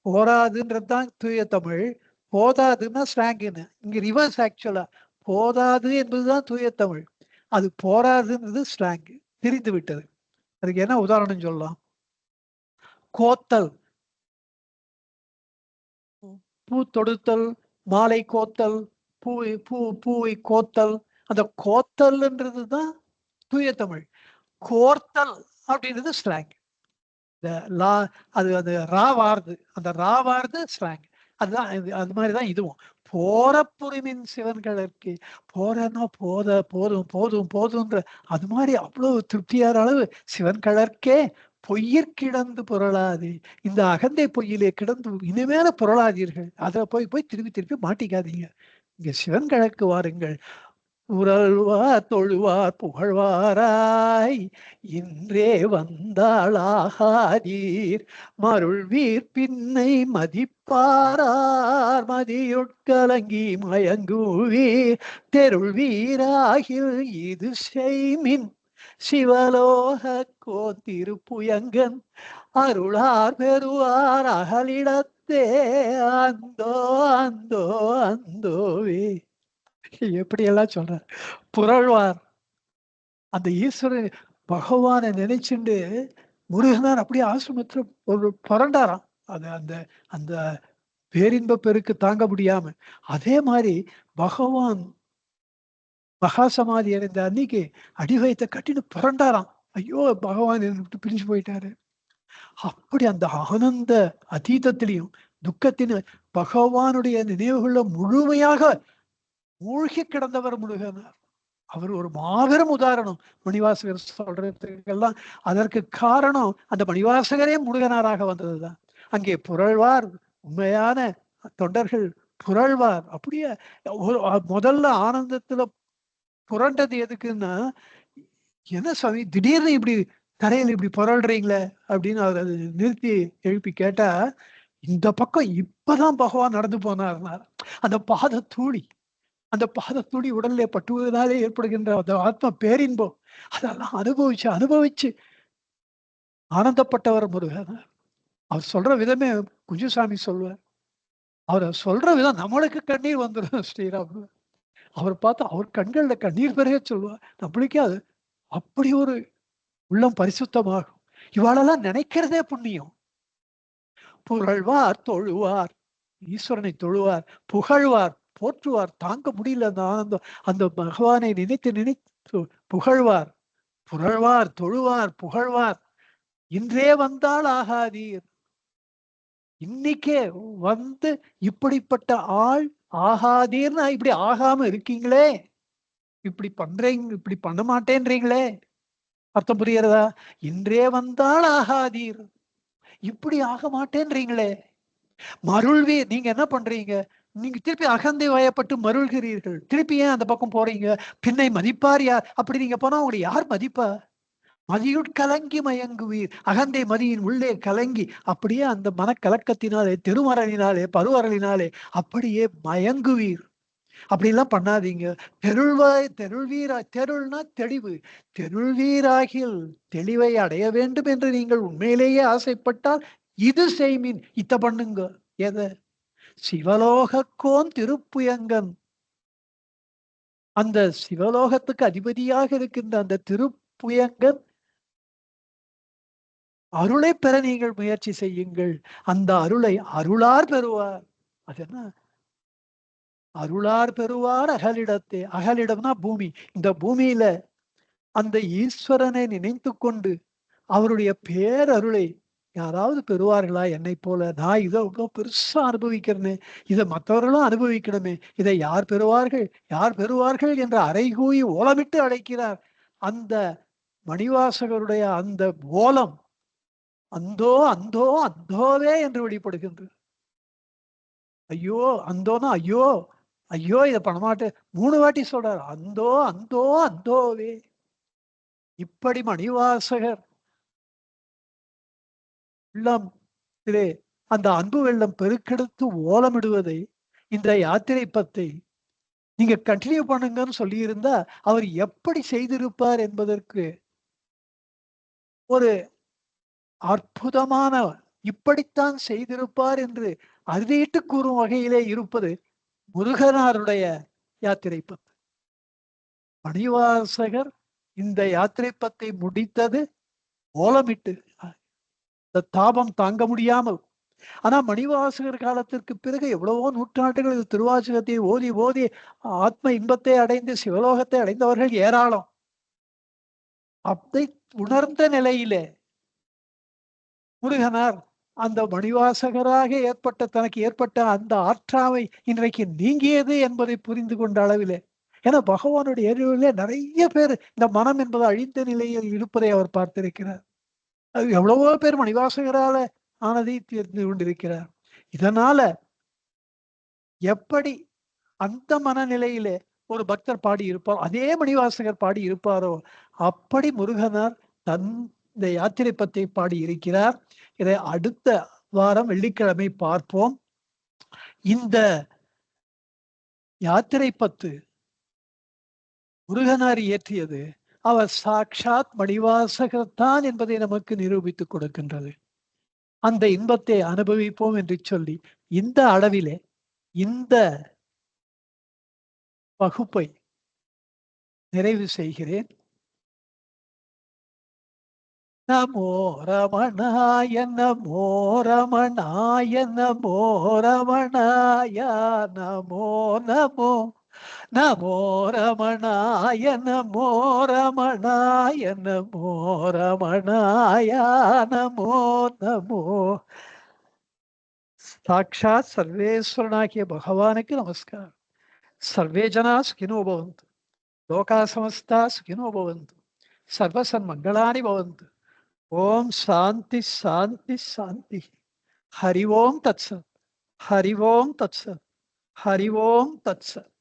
போராதுன்றதுதான் தூய தமிழ், போதாதுன்னா ஸ்லாங்குன்னு. இங்க ரிவர்ஸ் ஆக்சுவலா, போதாது என்பதுதான் தூய தமிழ், அது போராதுன்றது ஸ்லாங், திரிந்து விட்டது. அதுக்கு என்ன உதாரணம் சொல்லலாம்? கோத்தல், பூ தொடுத்தல், மாலை கோத்தல், பூவை கோத்தல், அந்த கோத்தல்ன்றதுதான் தூய தமிழ். கோர்த்தல் அப்படின்றது ஸ்லாங். அது அது ரா வாருது, அந்த ரா வாருது ஸ்லாங். அதுதான் அது மாதிரிதான் இதுவும். போரப்புரிமின் சிவன்களுக்கு, போறன்னா போதும் போதும் போதும்ன்ற அது மாதிரி அவ்வளவு திருப்தியான அளவு சிவன் கழற்கே பொய்யிற் கிடந்து புரளாது. இந்த அகந்தை பொய்யிலே கிடந்து இனிமேல புரளாதீர்கள். அதை போய் போய் திருப்பி திருப்பி மாட்டிக்காதீங்க. இங்க சிவன் கழற்கு வாருங்கள். உறழ்வார் தொழுவார் புகழ்வாராய் இன்றே வந்தாளாகாதீர் மருள்வீர் பின்னை மதிப்பாரார் மதியுட்கலங்கி மயங்குவீர் தெருள் வீராகில் இது செய்மின் சிவலோக கோ திருப்புயங்கன் அருளார் பெறுவார் அகலிடத்தே அந்தோ அந்தோ அந்தோவே. எப்படியெல்லாம் சொல்ற புரழ்வார், அந்த ஈஸ்வரன் பகவானை நினைச்சுண்டு முருகனார் அப்படியே ஆசிரமத்துல ஒரு புரண்டாராம். அது அந்த அந்த பேரின்ப பெருக்கு தாங்க முடியாம. அதே மாதிரி பகவான் மகாசமாதி அடைந்த அன்னைக்கு அடிவயத்தை கட்டிட்டு புரண்டாராம். ஐயோ! பகவான் என்னை விட்டு பிரிஞ்சு போயிட்டாரு. அப்படி அந்த ஆனந்த அதீதத்திலையும், துக்கத்தின் பகவானுடைய நினைவுகள்ல முழுமையாக மூழ்கி கிடந்தவர் முருகனார். அவர் ஒரு மாபெரும் உதாரணம். மணிவாசகர் சொல்றதுக்கெல்லாம் அதற்கு காரணம் அந்த மணிவாசகரே முருகனாராக வந்ததுதான். அங்கே புரள்வார் உண்மையான தொண்டர்கள் புரள்வார். அப்படியே முதல்ல ஆனந்தத்துல புரண்டது எதுக்குன்னா, என்ன சாமி திடீர்னு இப்படி தரையில இப்படி புரள்றீங்களே அப்படின்னு அவர் அதை நிறுத்தி எழுப்பி கேட்டா, இந்த பக்கம் இப்பதான் பகவான் நடந்து போனார்னார். அந்த பாத தூளி, அந்த பாதத்துளி உடல்ல பட்டுவதனாலே ஏற்படுகின்ற அந்த ஆத்ம பேரின்பம், அதெல்லாம் அனுபவிச்சு அனுபவிச்சு ஆனந்தப்பட்டவர் முருகன். அவர் சொல்ற விதமே குஞ்சுசாமி சொல்லுவார். அவர் சொல்ற விதம் நம்மளுக்கு கண்ணீர் வந்துடும் ஸ்ரீராம். அவர் பார்த்து அவர் கண்கள்ல கண்ணீர் பெருக சொல்லுவார். நம்மளுக்கே அது அப்படி ஒரு உள்ளம் பரிசுத்தமாகும். இவாளெல்லாம் நினைக்கிறதே புண்ணியம். புகழ்வார் தொழுவார், ஈஸ்வரனை தொழுவார், புகழ்வார், போற்றுவார். தாங்க முடியல அந்த ஆனந்தம். அந்த பகவானை நினைத்து நினைத்து புகழ்வார், புகழ்வார், தொழுவார், புகழ்வார். இன்றே வந்தால் ஆகாதீர். இன்னைக்கே வந்து இப்படிப்பட்ட ஆள் ஆகாதீர்னா இப்படி ஆகாம இருக்கீங்களே, இப்படி பண்றீங்க, இப்படி பண்ண மாட்டேன்றீங்களே. அர்த்தம் புரிகிறதா? இன்றே வந்தால் ஆகாதீர், இப்படி ஆக மாட்டேன்றீங்களே. மருள்வீர், நீங்க என்ன பண்றீங்க? நீங்க திருப்பி அகந்தை வயப்பட்டு மருள்கிறீர்கள். திருப்பி ஏன் அந்த பக்கம் போறீங்க? பின்னை மதிப்பார் யார்? அப்படி நீங்க போனா உங்களை யார் மதிப்பா? மதியுட்கலங்கி மயங்குவீர். அகந்தை மதியின் உள்ளே கலங்கி அப்படியே அந்த மனக்கலக்கத்தினாலே, திருமறலினாலே, பருவரலினாலே அப்படியே மயங்குவீர். அப்படிலாம் பண்ணாதீங்க. தெருள்வீராய், தெருள்னா தெளிவு. தெருள்வீராகில் தெளிவை அடைய வேண்டும் என்று நீங்கள் உண்மையிலேயே ஆசைப்பட்டால் இது செய்மின், இத்த பண்ணுங்க. எதை? சிவலோகக்கோன் திருப்புயங்கன், அந்த சிவலோகத்துக்கு அதிபதியாக இருக்கின்ற அந்த திருப்புயங்கன் அருளை பெற நீங்கள் முயற்சி செய்யுங்கள். அந்த அருளை அருளார் பெறுவார். அது என்ன? அருளார் பெறுவார் அகலிடத்தே. அகலிடம்னா பூமி. இந்த பூமியில அந்த ஈஸ்வரனை நினைத்து கொண்டு அவருடைய பேரருளை யாராவது பெறுவார்களா? என்னை போல நான் இதை இவ்வளவு பெருசா அனுபவிக்கிறேனே, இதை மற்றவர்களும் அனுபவிக்கணுமே, இதை யார் பெறுவார்கள், யார் பெறுவார்கள் என்ற அறைகூவி ஓலமிட்டு அழைக்கிறார். அந்த மணிவாசகருடைய அந்த ஓலம் அந்தோ அந்தோ அந்தோவே என்று வெளிப்படுகின்றது. ஐயோ, அந்தோனா ஐயோ, ஐயோ இதை பண்ணமாட்டேன் 3 வாட்டி சொல்றார். அந்தோ அந்தோ அந்தோவே. இப்படி மணிவாசகர் உள்ளத்திலே அந்த அன்பு வெள்ளம் பெருக்கெடுத்து ஓலமிடுவதை, இந்த யாத்திரை பத்தை நீங்க கண்டினியூ பண்ணுங்கன்னு சொல்லியிருந்தா அவர் எப்படி செய்திருப்பார் என்பதற்கு ஒரு அற்புதமான, இப்படித்தான் செய்திருப்பார் என்று அறுதிட்டு கூறும் வகையிலே இருப்பது முருகனாருடைய யாத்திரை பத்து. மணிவாசகர் இந்த யாத்திரை பத்தை முடித்தது ஓலமிட்டு, இந்த தாபம் தாங்க முடியாமல். ஆனா மணிவாசகர் காலத்திற்கு பிறகு எவ்வளவோ நூற்றாண்டுகளில் திருவாசகத்தை ஓதி ஓதி ஆத்ம இன்பத்தை அடைந்து சிவலோகத்தை அடைந்தவர்கள் ஏராளம். அப்படி உணர்ந்த நிலையிலே முருகனார் அந்த மணிவாசகராக தனக்கு ஏற்பட்ட அந்த ஆற்றாமை இன்றைக்கு நீங்கியது என்பதை புரிந்து கொண்ட அளவிலே, ஏன்னா பகவானுடைய ஏரியிலே நிறைய பேர் இந்த மனம் என்பது அழிந்த நிலையில் இருப்பதை அவர் பார்த்திருக்கிறார். அது எவ்வளவோ பேர் மணிவாசகரால ஆனதை தெரிந்து கொண்டிருக்கிறார். இதனால எப்படி அந்த மனநிலையிலே ஒரு பக்தர் பாடி இருப்பார், அதே மணிவாசகர் பாடி இருப்பாரோ அப்படி முருகனார் இந்த யாத்திரை பத்தை பாடி இருக்கிறார். இதை அடுத்த வாரம் வெள்ளிக்கிழமை பார்ப்போம். இந்த யாத்திரை பத்து முருகனார் இயற்றியது அவர் சாட்சாத் மணிவாசகர் தான் என்பதை நமக்கு நிரூபித்துக் கொடுக்கின்றது. அந்த இன்பத்தை அனுபவிப்போம் என்று சொல்லி இந்த அளவிலே இந்த வகுப்பை நிறைவு செய்கிறேன். நமோ ரமணாய நமோ ரமணாய நமோ ரமணாய நமோ நமோ நமோ ரமணாய நமோ ரமணாய நமோ ரமணாய நமோ நமோ. சாட்சாத் சர்வேஸ்வரனாகிய பகவானுக்கு நமஸ்காரம். சர்வே ஜனா சுகினோ பவந்து, லோகா சமஸ்தா சுகினோ பவந்து, சர்வசன்மங்களானி பவந்து. ஓம் சாந்தி சாந்தி சாந்தி. ஹரி ஓம் தத்சத். ஹரி ஓம் தத்சத். ஹரி ஓம் தத்சத்.